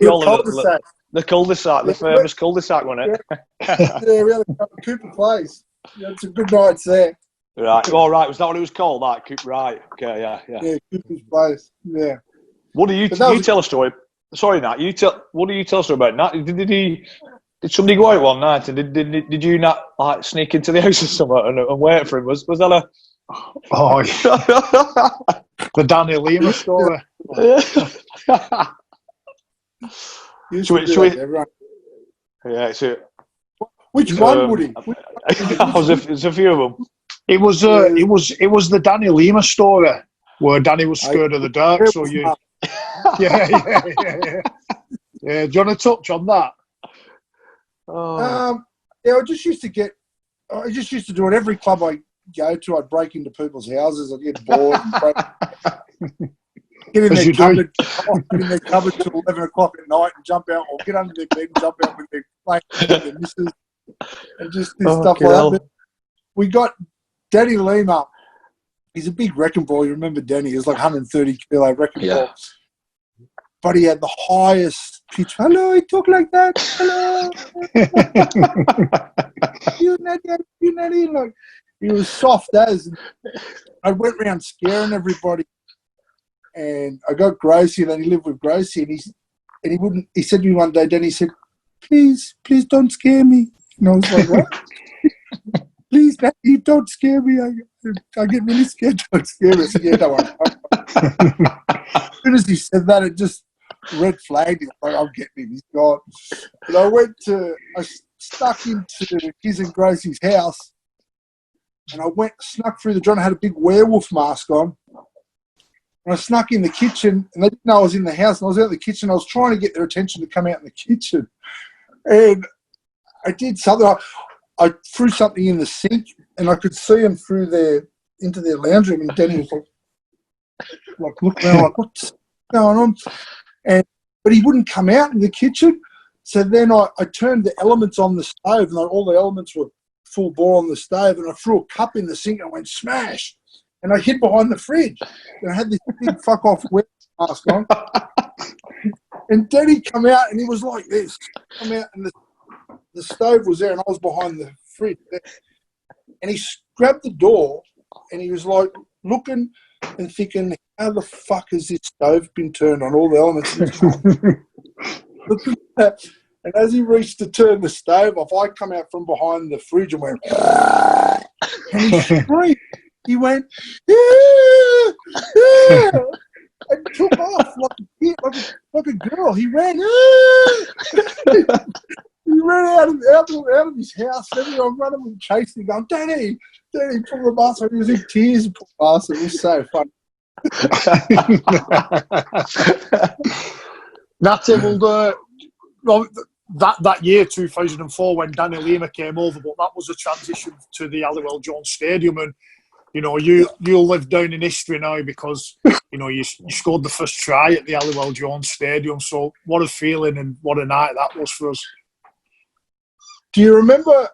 the cul-de-sac, the famous cul-de-sac, wasn't it? Yeah, really, Cooper Place. Yeah, it's a good night there. Right. All right. Was that what it was called? Right. Okay. Yeah. Yeah, Cooper's Place. Yeah. What do you tell a story? Sorry, Nat. What do you tell a story about Nat? Did somebody go out one night and did you not like sneak into the house or something and wait for him? Was that a? Oh, the Danny Lima story. Yeah. So, which one would he? There's a few of them. It was the Danny Lima story where Danny was scared of the dark. So you, yeah. Do you want to touch on that? Yeah, I just used to do it every club I go to. I'd break into people's houses. I'd get bored and get in their cupboard till 11 o'clock at night and jump out, or get under their bed and jump out with their playing with their missus and just do stuff like that. But we got Danny Lima. He's a big wrecking ball. You remember Danny? He was like 130 kilo wrecking ball. But he had the highest pitch. Hello, he talk like that. Hello. you Natty. Like, he was soft as. And I went around scaring everybody. And I got Gracie, and then he lived with Gracie, and he wouldn't. He said to me one day, Danny said, please don't scare me. And I was like, what? Please, Daddy, don't scare me. I get really scared. Don't scare me. I said, yeah, don't worry. As soon as he said that, it just red flagged him. Like, I'm getting him. He's gone. But I stuck into his and Gracie's house, and I snuck through the door. I had a big werewolf mask on. And I snuck in the kitchen, and they didn't know I was in the house. And I was out in the kitchen. I was trying to get their attention to come out in the kitchen. And I did something. I threw something in the sink, and I could see them into their lounge room. And Danny was like looking around, like, what's going on? But he wouldn't come out in the kitchen. So then I turned the elements on the stove, and all the elements were full bore on the stove. And I threw a cup in the sink, and I went smash. And I hid behind the fridge. And I had this big fuck off wet mask on. And Danny come out, and he was like this. Come out, and the stove was there, and I was behind the fridge. And he grabbed the door, and he was like looking and thinking, how the fuck has this stove been turned on? All the elements. Looking at that. And as he reached to turn the stove off, I come out from behind the fridge and went, and he screamed. He went, yeah, and took off like a girl. He ran, he ran out of his house. Everyone running and chasing, going, Danny, pull the mask on. He was in tears and pull the mask. It was so fun. That's that year, 2004, when Danny Lima came over, but that was a transition to the Halliwell Jones Stadium, and you know, you'll live down in history now because you know you scored the first try at the Halliwell Jones Stadium. So what a feeling and what a night that was for us. Do you remember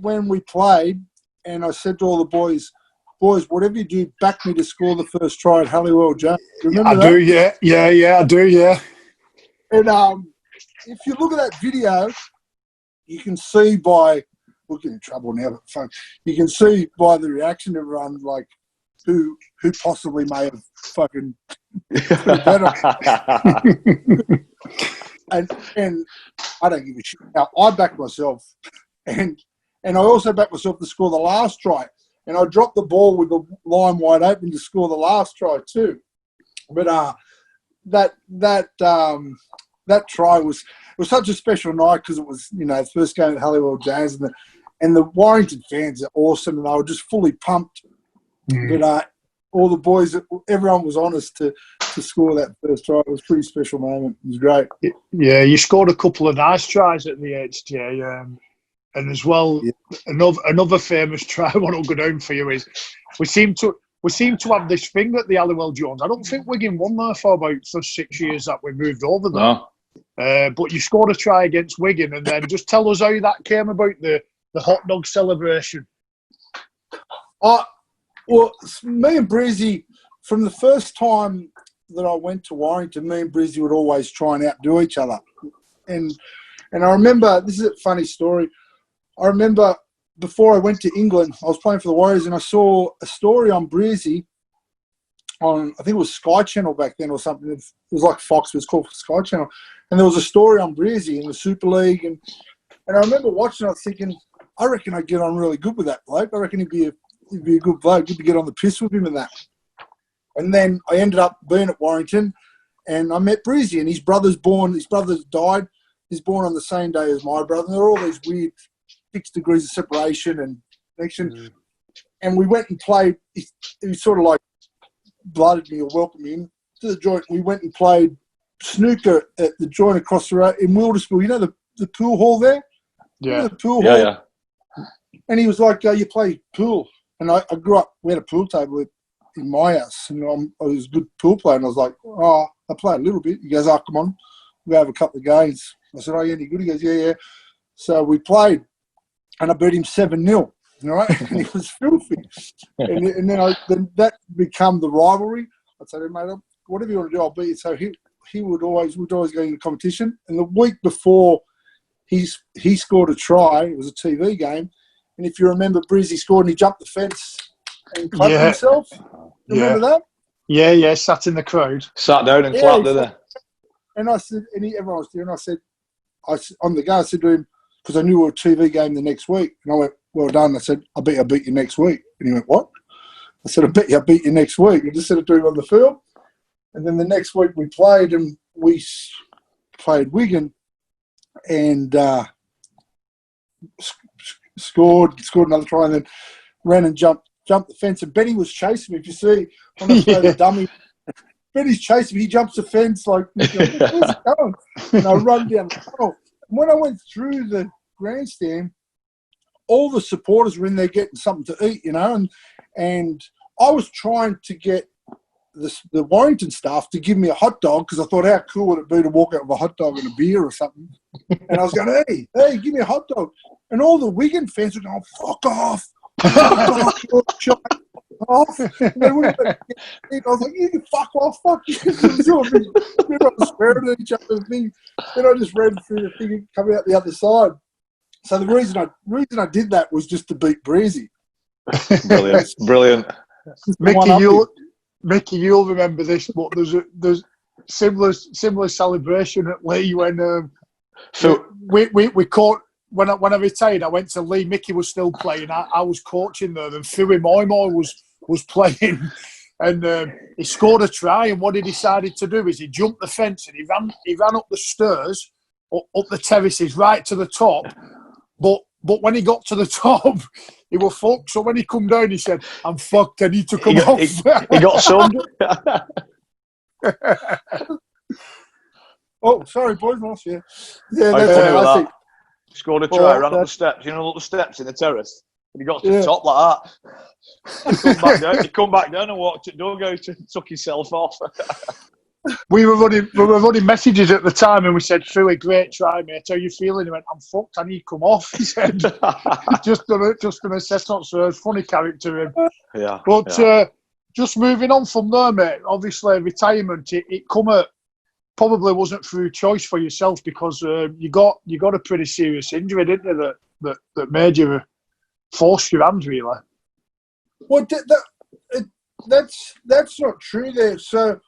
when we played and I said to all the boys, whatever you do, back me to score the first try at Halliwell Jones? Remember that? I do, yeah, I do, yeah. And if you look at that video, you can see by we'll get in trouble now, but fun. You can see by the reaction of everyone, like who possibly may have fucking put it better. and I don't give a shit. Now I backed myself, and I also backed myself to score the last try. And I dropped the ball with the line wide open to score the last try too. But that try was such a special night because it was, you know, the first game at Halliwell Jones, and the Warrington fans are awesome, and they were just fully pumped. But all the boys, everyone was honest to score that first try. It was a pretty special moment. It was great. Yeah, you scored a couple of nice tries at the HTA. And as well, another famous try one will go down for you is we seem to have this thing at the Halliwell Jones. I don't think Wigan won there for about the 6 years that we moved over there. No. But you scored a try against Wigan, and then just tell us how that came about, the hot dog celebration. Well, me and Brizzy, from the first time that I went to Warrington, me and Brizzy would always try and outdo each other. And I remember, this is a funny story, I remember before I went to England, I was playing for the Warriors, and I saw a story on Brizzy on, I think it was Sky Channel back then or something. It was like Fox, but it was called Sky Channel. And there was a story on Brizzy in the Super League. And I remember watching it, I was thinking, I reckon I'd get on really good with that bloke. I reckon he'd be a good bloke, good to get on the piss with him and that. And then I ended up being at Warrington, and I met Brizzy, and his brother died. He's born on the same day as my brother. And there were all these weird 6 degrees of separation and connection. And we went and played. He sort of like blooded me or welcomed me to the joint. We went and played snooker at the joint across the road in Wilderspool. You know the pool hall there? Yeah. The pool hall? Yeah. And he was like, you play pool. And I grew up, we had a pool table in my house, and I was a good pool player. And I was like, I play a little bit. He goes, come on, we'll have a couple of games. I said, you any good? He goes, yeah. So we played, and I beat him 7-0, right? And he was filthy. And then that became the rivalry. I'd say, mate, whatever you want to do, I'll beat you. So we'd always go into competition. And the week before he scored a try, it was a TV game. And if you remember, Brizzy scored and he jumped the fence and clapped himself. Remember that? Yeah, sat in the crowd. Sat down and clapped, didn't they? And I said, everyone was there, and I said, on the go, I said to him, because I knew we were a TV game the next week. And I went, well done. I said, I bet I beat you next week. And he went, what? I said, I bet you I beat you next week. I just said it to him on the field. And then the next week we played, and we played Wigan, and scored another try, and then ran and jumped the fence. And Benny was chasing me. If you see, when I throw the dummy, Benny's chasing me. He jumps the fence like, where's he going? And I run down the tunnel. And when I went through the grandstand, all the supporters were in there getting something to eat, and I was trying to get the Warrington staff to give me a hot dog, because I thought, how cool would it be to walk out with a hot dog and a beer or something? And I was going, hey, give me a hot dog. And all the Wigan fans were going, fuck off. Shut off. And they wouldn't I was like, you can fuck off, fuck you. Everyone was swearing at each other. Then I just ran through the thing and coming out the other side. So the reason I did that was just to beat Breezy. Brilliant. Micky, you'll remember this, but there's similar celebration at Lee when we caught. When I retired, I went to Lee. Micky was still playing. I was coaching there, and Fui Moimo was playing, and he scored a try. And what he decided to do is he jumped the fence and he ran up the stairs, up the terraces, right to the top. But when he got to the top, he was fucked. So when he come down, he said, "I'm fucked. I need to come off." He got sunned. Oh, sorry, boys. Lost you. Yeah, that's it. Scored a try, ran up the steps. You know, up the steps in the terrace. And he got to the top like that. He come back down and walked at dugout and took himself off. We were running messages at the time, and we said, "Philly, great try, mate. How you feeling?" He went, "I'm fucked. I need to come off." He said, "Just gonna set up." So it's funny character him. Yeah. But just moving on from there, mate. Obviously, retirement. It come at probably wasn't through choice for yourself, because you got a pretty serious injury, didn't you? That made you force your hands, really. Well, that's not true there. So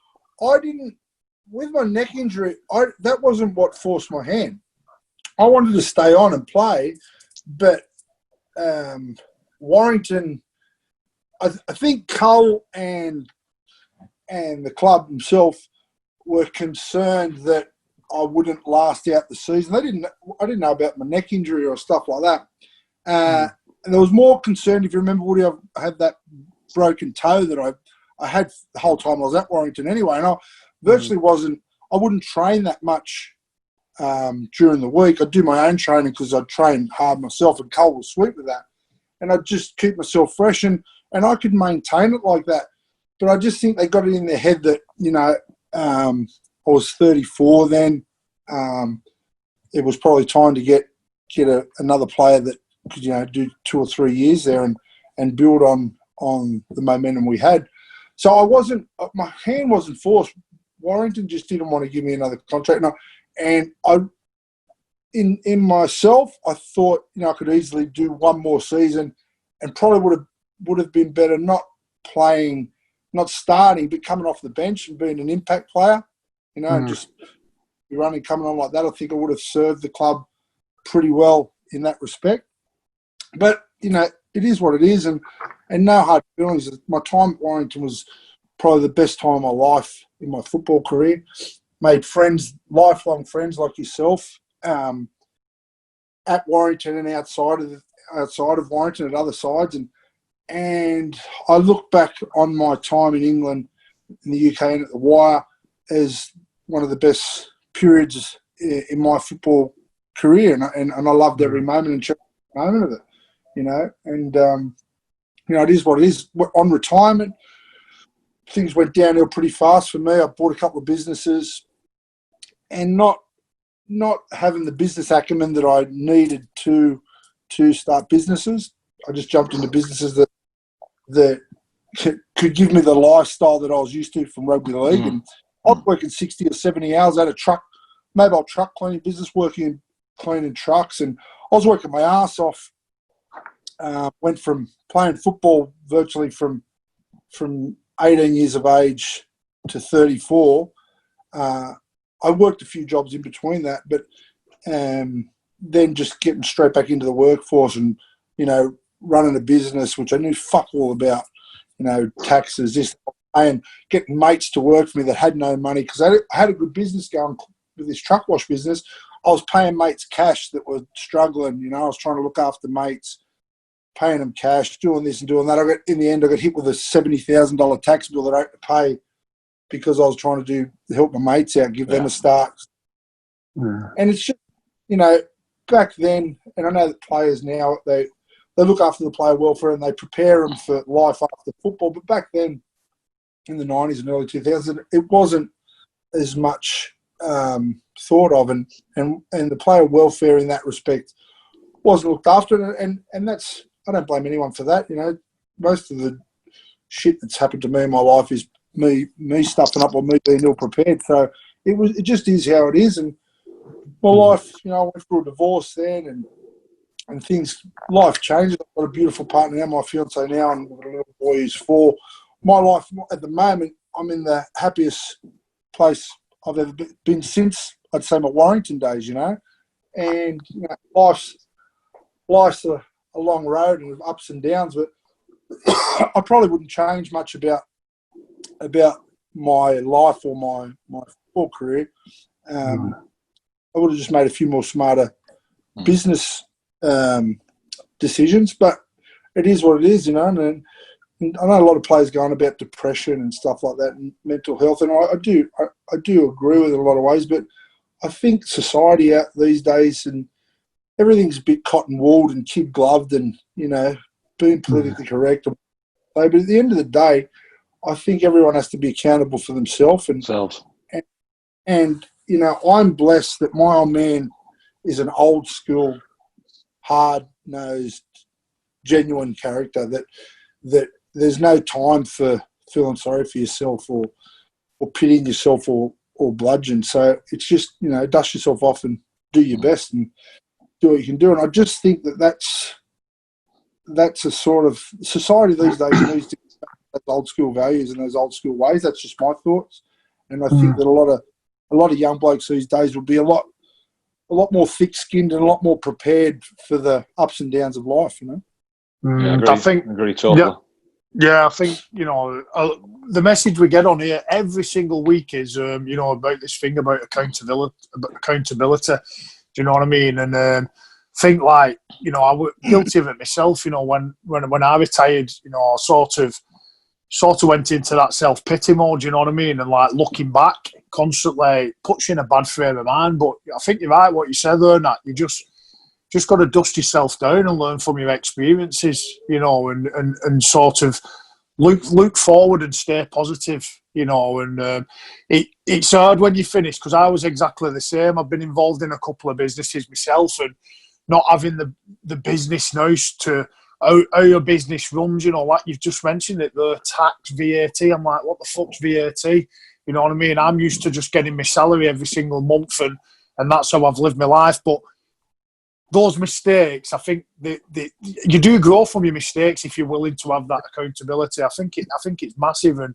I didn't, with my neck injury, that wasn't what forced my hand. I wanted to stay on and play, but Warrington, I think Cull and the club himself were concerned that I wouldn't last out the season. I didn't know about my neck injury or stuff like that. And there was more concern, if you remember, Woody, I had that broken toe that I had the whole time I was at Warrington anyway, and I virtually I wouldn't train that much during the week. I'd do my own training because I'd train hard myself, and Cole was sweet with that. And I'd just keep myself fresh, and I could maintain it like that. But I just think they got it in their head that, I was 34 then. It was probably time to get another player that could, do 2 or 3 years there and build on the momentum we had. So my hand wasn't forced. Warrington just didn't want to give me another contract. And in myself, I thought, I could easily do one more season and probably would have been better not playing, not starting, but coming off the bench and being an impact player, and just running, coming on like that. I think I would have served the club pretty well in that respect. But, it is what it is, and no hard feelings. My time at Warrington was probably the best time of my life in my football career. Made friends, lifelong friends like yourself, at Warrington and outside of Warrington at other sides. And I look back on my time in England, in the UK and at the Wire as one of the best periods in my football career. And I loved every moment and cherished every moment of it, it is what it is. On retirement, things went downhill pretty fast for me. I bought a couple of businesses, and not having the business acumen that I needed to start businesses. I just jumped into businesses that could give me the lifestyle that I was used to from rugby league. And I was working 60 or 70 hours at a mobile truck cleaning business, cleaning trucks, and I was working my ass off. Went from playing football virtually from 18 years of age to 34. I worked a few jobs in between that, but then just getting straight back into the workforce and, running a business, which I knew fuck all about, taxes, this, and getting mates to work for me that had no money, because I had a good business going with this truck wash business. I was paying mates cash that were struggling. I was trying to look after mates, paying them cash, doing this and doing that. In the end, I got hit with a $70,000 tax bill that I had to pay because I was trying to help my mates out, give them a start. Yeah. And it's just, back then, and I know that players now, they look after the player welfare and they prepare them for life after football. But back then, in the 90s and early 2000s, it wasn't as much thought of, and the player welfare in that respect wasn't looked after. And that's, I don't blame anyone for that. Most of the shit that's happened to me in my life is me stuffing up or me being ill prepared. So it just is how it is. And my life, I went through a divorce then, and things, life changed. I've got a beautiful partner now, my fiance now, and we've got a little boy who's 4. My life at the moment, I'm in the happiest place I've ever been since, I'd say, my Warrington days. And life's a long road and with ups and downs, but I probably wouldn't change much about my life or my football career. I would have just made a few more smarter business decisions, but it is what it is, and I know a lot of players going about depression and stuff like that and mental health, and I do agree with it in a lot of ways, but I think society out these days, and everything's a bit cotton-wooled and kid-gloved and, being politically correct. But at the end of the day, I think everyone has to be accountable for themselves. And I'm blessed that my old man is an old-school, hard-nosed, genuine character that there's no time for feeling sorry for yourself or pitying yourself or bludgeon. So it's just, dust yourself off and do your best and do what you can do. And I just think that's a sort of society these days needs to have old school values and those old school ways. That's just my thoughts. And I think that a lot of young blokes these days will be a lot more thick-skinned and a lot more prepared for the ups and downs of life. Yeah, I agree totally. Yeah, I think, the message we get on here every single week is, about this thing about accountability. Do you know what I mean? And think I was guilty of it myself, when I retired, I sort of sort of went into that self-pity mode, you know what I mean? And like looking back constantly puts you in a bad frame of mind. But I think you're right what you said there, Nat. You just got to dust yourself down and learn from your experiences, you know, and sort of look forward and stay positive, you know. And it's hard when you finish, because I was exactly the same. I've been involved in a couple of businesses myself, and not having the business now to how your business runs, you know, like you've just mentioned it, the tax, VAT. I'm like, what the fuck's VAT? You know what I mean? I'm used to just getting my salary every single month, and that's how I've lived my life. But those mistakes, I think you do grow from your mistakes if you're willing to have that accountability. I think it's massive, and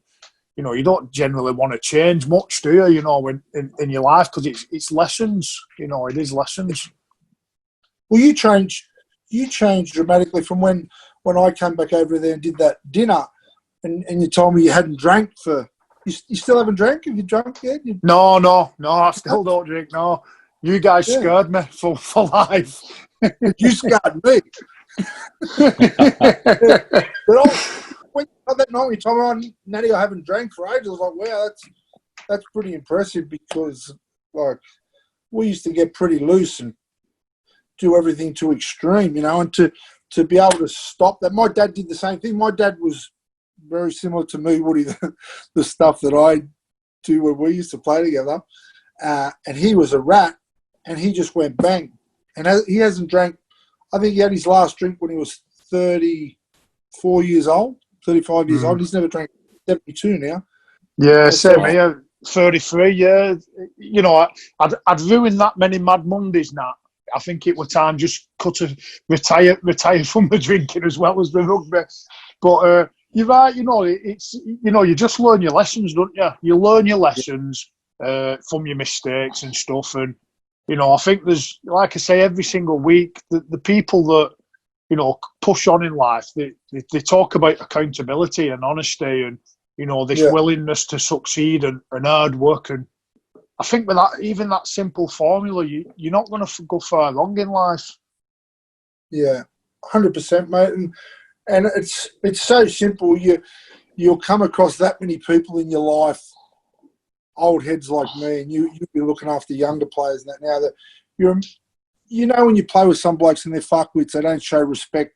you know, you don't generally want to change much, do you? You know, in your life, because it's lessons. You know, it is lessons. Well, you changed dramatically from when I came back over there and did that dinner, and you told me you hadn't drank for. You still haven't drank? Have you drunk yet? No, I still don't drink. No, you guys scared me for life. You scared me. But when that night you told me, Natty, I haven't drank for ages, I was like, wow, that's pretty impressive, because like we used to get pretty loose and do everything to extreme, you know, and to be able to stop that. My dad did the same thing. My dad was very similar to me, Woody, the stuff that I do when we used to play together. And he was a rat, and he just went bang. And he hasn't drank. I think he had his last drink when he was 34 years old, 35 years old. He's never drank. 72 now. Yeah, same here. 33. Yeah, you know, I'd ruined that many Mad Mondays now. I think it was time just retire from the drinking as well as the rugby. But you're right. You know, it's, you know, you just learn your lessons, don't you? You learn your lessons from your mistakes and stuff. And you know, I think there's, like I say, every single week, the people that, you know, push on in life, they talk about accountability and honesty, and you know, this willingness to succeed and hard work. And I think with that, even that simple formula, you're not going to go far wrong in life. Yeah, 100%, mate. And it's so simple. You'll come across that many people in your life, old heads like me, and you'll be looking after younger players and that now that you know, when you play with some blokes and they're fuckwits, they don't show respect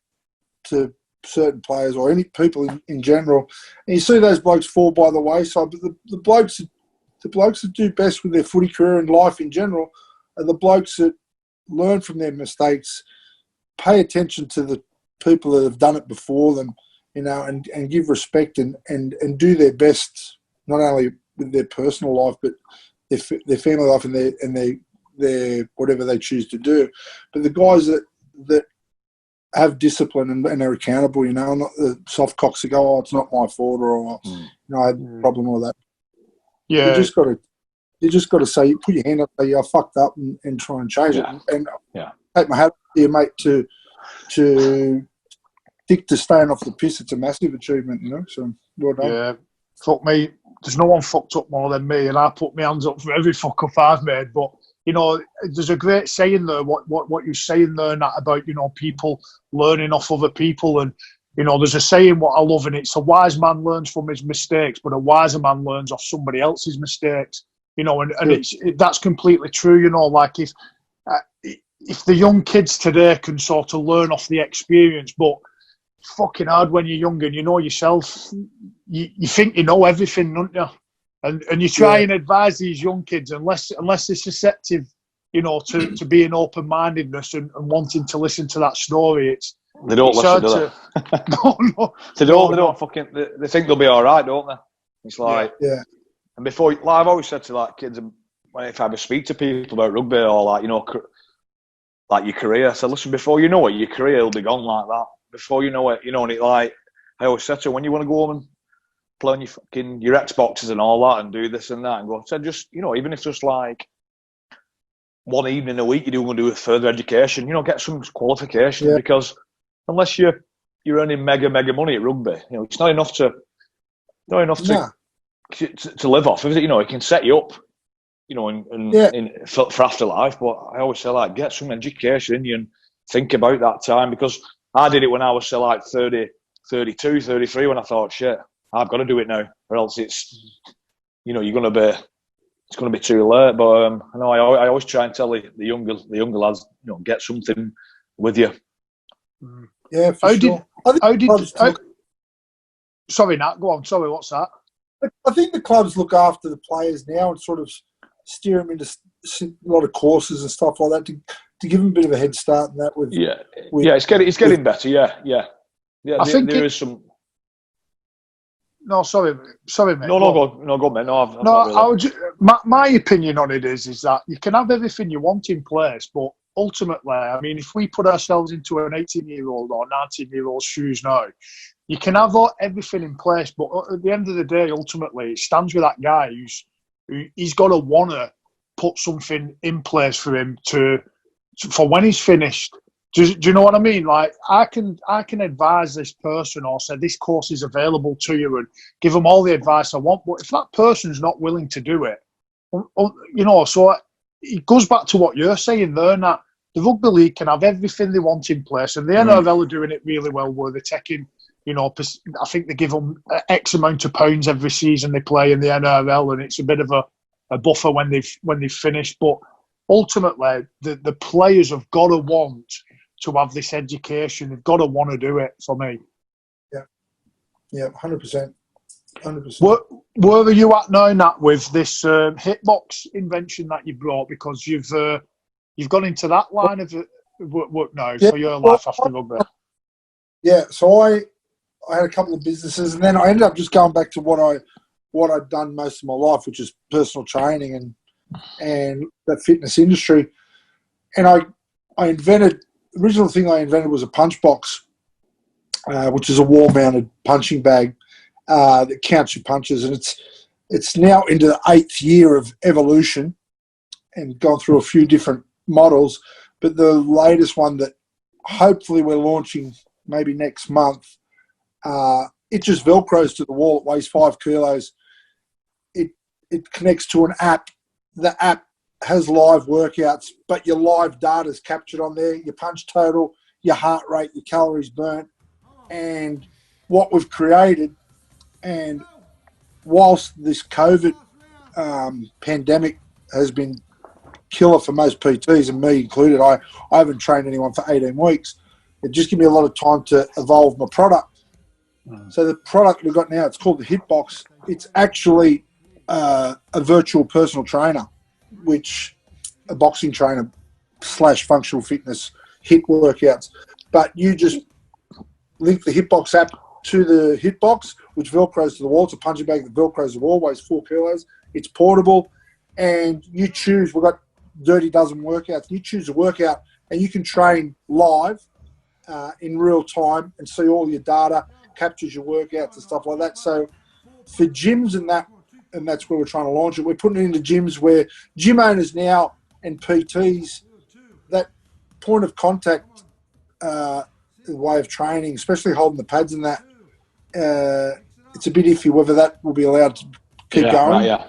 to certain players or any people in general. And you see those blokes fall by the wayside. But the blokes that do best with their footy career and life in general are the blokes that learn from their mistakes, pay attention to the people that have done it before them, you know, and give respect and do their best, not only with their personal life, but their family life and their whatever they choose to do. But the guys that have discipline and are accountable, you know, not the soft cocks that go, oh, it's not my fault, or you know, I had a problem with that. Yeah, you just got to say, put your hand up, say, I fucked up, and try and change it. And take my hat off to you, mate, to stick to staying off the piss. It's a massive achievement, you know. So well done. Yeah, fuck me. There's no one fucked up more than me, and I put my hands up for every fuck up I've made. But you know, there's a great saying there. What you're saying there, Nat, about, you know, people learning off other people, and you know, there's a saying what I love, and it's a wise man learns from his mistakes, but a wiser man learns off somebody else's mistakes. You know, and that's completely true. You know, like if the young kids today can sort of learn off the experience, but fucking hard when you're young and you know yourself, you think you know everything, don't you? And you try and advise these young kids, unless they're susceptible, you know, to being open-mindedness and wanting to listen to that story. They don't listen to that. No. They don't fucking. They think they'll be all right, don't they? It's like And before, like I've always said to like kids, if I ever speak to people about rugby or like, you know, like your career, I said, listen, before you know it, your career will be gone like that. Before you know it, you know, and it, like I always said to when you want to go home and play on your Xboxes and all that and do this and that and go, I said, just, you know, even if it's just like one evening a week, you do want to do a further education, you know, get some qualifications, because unless you're earning mega money at rugby, you know, it's not enough to live off. You know, it can set you up, you know, for afterlife. But I always say, like, get some education in you and think about that time, because I did it when I was, say, like 30, 32, 33, when I thought, shit, I've got to do it now, or else it's, you're going to be, it's going to be too late. But I know I always try and tell the younger lads, get something with you. Yeah, for sure. Sorry, Nat, go on. Sorry, what's that? I think the clubs look after the players now and sort of steer them into a lot of courses and stuff like that to give them a bit of a head start and that. It's getting better. Yeah. I think there is some. No, sorry, mate. No, go on, mate. No, I've not really. My opinion on it is that you can have everything you want in place, but ultimately, I mean, if we put ourselves into an 18-year-old or 19-year-old's shoes now, you can have everything in place, but at the end of the day, ultimately, it stands with that guy he's got to want to put something in place for him for when he's finished. Do you know what I mean? Like, I can advise this person or say this course is available to you and give them all the advice I want. But if that person's not willing to do it, so it goes back to what you're saying there, that the rugby league can have everything they want in place, and the NRL are doing it really well, where they're taking, I think they give them X amount of pounds every season they play in the NRL, and it's a bit of a buffer when they've finished. But ultimately, the players have got to want to have this education. They've got to want to do it, for me. Yeah, 100%. 100%. Where are you at now, Nat, with this hitbox invention that you brought? Because you've gone into that line of work now for your life after rugby. Yeah, so I had a couple of businesses, and then I ended up just going back to what I'd done most of my life, which is personal training and that fitness industry. And I invented. The original thing I invented was a punch box, which is a wall-mounted punching bag that counts your punches, and it's now into the 8th year of evolution and gone through a few different models. But the latest one that hopefully we're launching maybe next month, it just velcros to the wall. It weighs 5 kilos. It connects to an app. The app has live workouts, but your live data is captured on there, your punch total, your heart rate, your calories burnt, and what we've created. And whilst this COVID pandemic has been killer for most PTs, and me included, I haven't trained anyone for 18 weeks. It just gives me a lot of time to evolve my product. So the product we've got now, it's called the Hitbox. It's actually a virtual personal trainer, which a boxing trainer / functional fitness HIIT workouts. But you just link the Hitbox app to the Hitbox, which velcros to the wall. It's a punching bag that velcros to the wall, weighs 4 kilos. It's portable, and you choose. We've got 30 dozen workouts. You choose a workout, and you can train live in real time and see all your data, captures your workouts and stuff like that. So for gyms and that's where we're trying to launch it. We're putting it into gyms where gym owners now and PTs, that point of contact way of training, especially holding the pads and that, it's a bit iffy whether that will be allowed to keep going. Right, yeah.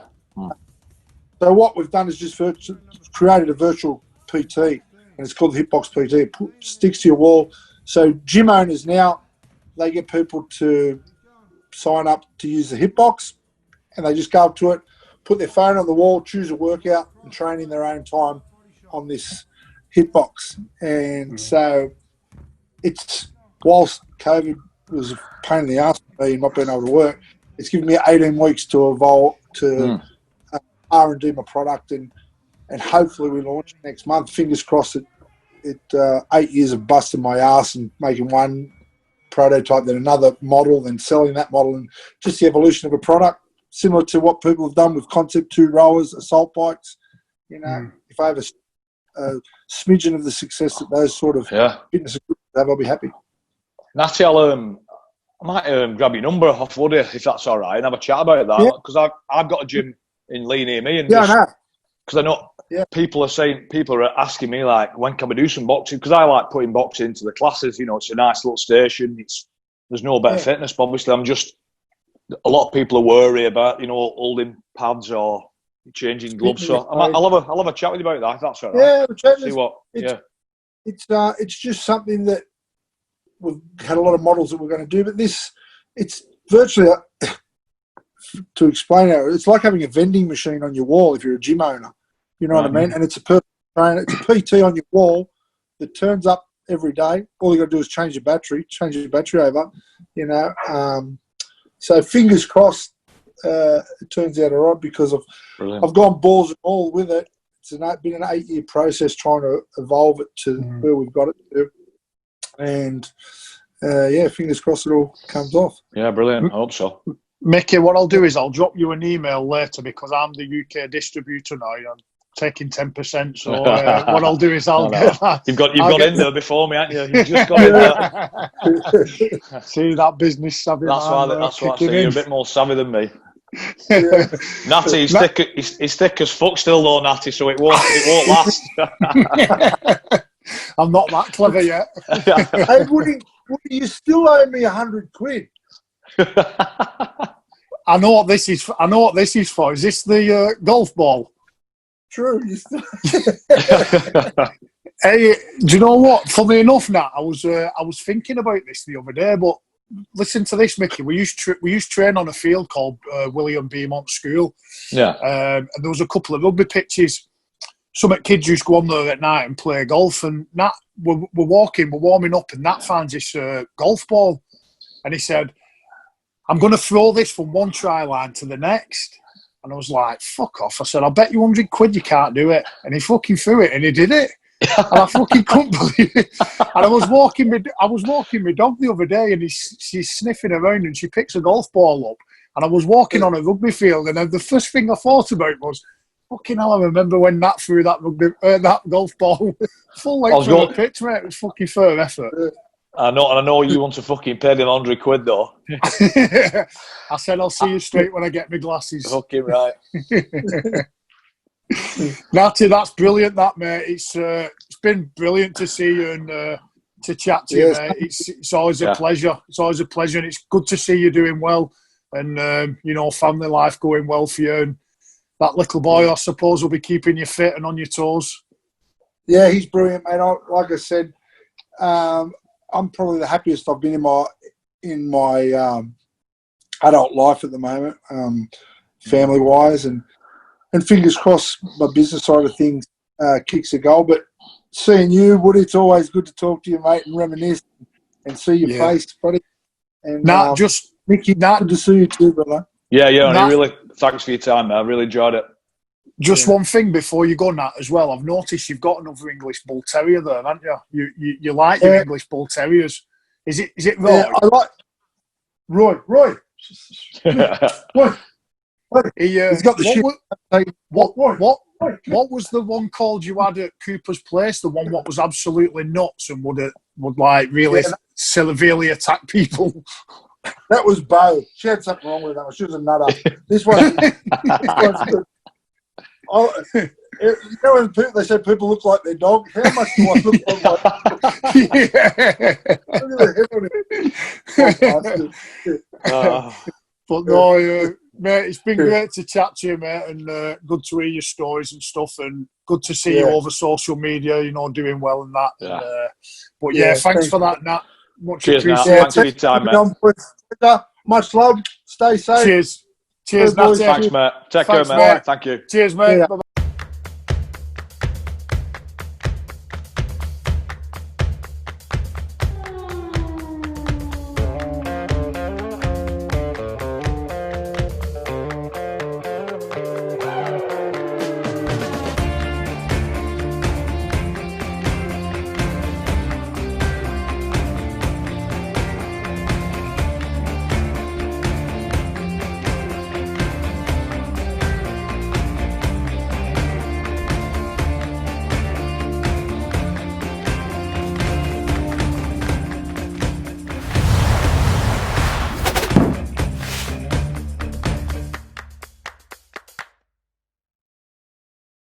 So what we've done is just created a virtual PT, and it's called the Hitbox PT. It sticks to your wall. So gym owners now, they get people to sign up to use the Hitbox, and they just go up to it, put their phone on the wall, choose a workout, and train in their own time on this Hitbox. And so it's, whilst COVID was a pain in the ass for me not being able to work, it's given me 18 weeks to evolve, to R&D my product, and hopefully we launch it next month. Fingers crossed. 8 years of busting my ass and making one prototype, then another model, then selling that model, and just the evolution of a product, similar to what people have done with Concept 2 rowers, assault bikes. If I have a smidgen of the success that those sort of fitness groups have, I'll be happy. Natty, I might grab your number off Woody, if that's all right, and have a chat about that, because I've got a gym in Lee near me, and because I know people are asking me, like, when can we do some boxing? Because I like putting boxing into the classes. It's a nice little station. There's no better fitness, but obviously a lot of people are worried about, holding pads or changing gloves. So I'll have a chat with you about that, if that's all right. See what, It's just something that we've had a lot of models that we're going to do, but it's virtually, to explain it, it's like having a vending machine on your wall if you're a gym owner. You know what I mean? And it's a personal trainer. It's a PT on your wall that turns up every day. All you got to do is change your battery over. You know, so fingers crossed. It turns out all right because I've gone balls and all with it. It's been an 8-year process trying to evolve it to where we've got it to. And fingers crossed it all comes off. Yeah, brilliant. I hope so. Mickey, what I'll do is I'll drop you an email later because I'm the UK distributor now. I'm taking 10%. So what I'll do is I'll get that. You've got in there before me, haven't you? You've just got in there. See that business savvy. That's why I say you're a bit more savvy than me. Yeah. Natty, he's thick as fuck still though, Natty, so it won't last. I'm not that clever yet. Hey, Woody, you still owe me £100. I know what this is for. Is this the golf ball? True. You still... Hey, do you know what? Funny enough, Nat, I was thinking about this the other day, but listen to this, Mickey. We used to train on a field called William Beaumont School. Yeah. And there was a couple of rugby pitches. Some kids used to go on there at night and play golf. And Nat, we're warming up, and Nat finds this golf ball. And he said, I'm going to throw this from one try line to the next. And I was like, fuck off. I said, I'll bet you £100 you can't do it. And he fucking threw it, and he did it. And I fucking couldn't believe it. And I was walking my dog the other day, and she's sniffing around, and she picks a golf ball up. And I was walking on a rugby field, and then the first thing I thought about was, fucking hell, I remember when Nat threw that golf ball full length through the pitch, mate. It was fucking fair effort. I know you want to fucking pay them £100 though. I said I'll see you straight when I get my glasses. Fucking right. Natty, that's brilliant, that mate. It's been brilliant to see you and to chat to you, mate. It's always a pleasure. It's always a pleasure, and it's good to see you doing well, and family life going well for you. And that little boy, I suppose, will be keeping you fit and on your toes. Yeah, he's brilliant, mate. Like I said, I'm probably the happiest I've been in my adult life at the moment, family wise, and fingers crossed my business side of things kicks a goal. But seeing you, Woody, it's always good to talk to you, mate, and reminisce and see your face, buddy. And Mickey, good to see you too, brother. Yeah, and really thanks for your time, man. I really enjoyed it. Just one thing before you go, Nat, as well. I've noticed you've got another English Bull Terrier there, haven't you? You like your English Bull Terriers. Is it Roy? Yeah, I like Roy. Roy. He's got the shit. What was the one called you had at Cooper's Place? The one that was absolutely nuts and would like really severely attack people. That was Bo. She had something wrong with that one. She was a nutter. This one's good. You know when they say people look like their dog? How much do I look like my dog? But no, mate, it's been great to chat to you, mate, and good to hear your stories and stuff, and good to see you over social media, doing well and that. Yeah. And, thanks for that, Nat. Much appreciated. Thanks for your time, mate. Much love. Stay safe. Cheers, Nat. Thanks, mate. Take care, mate. Thank you. Cheers, mate. Bye-bye.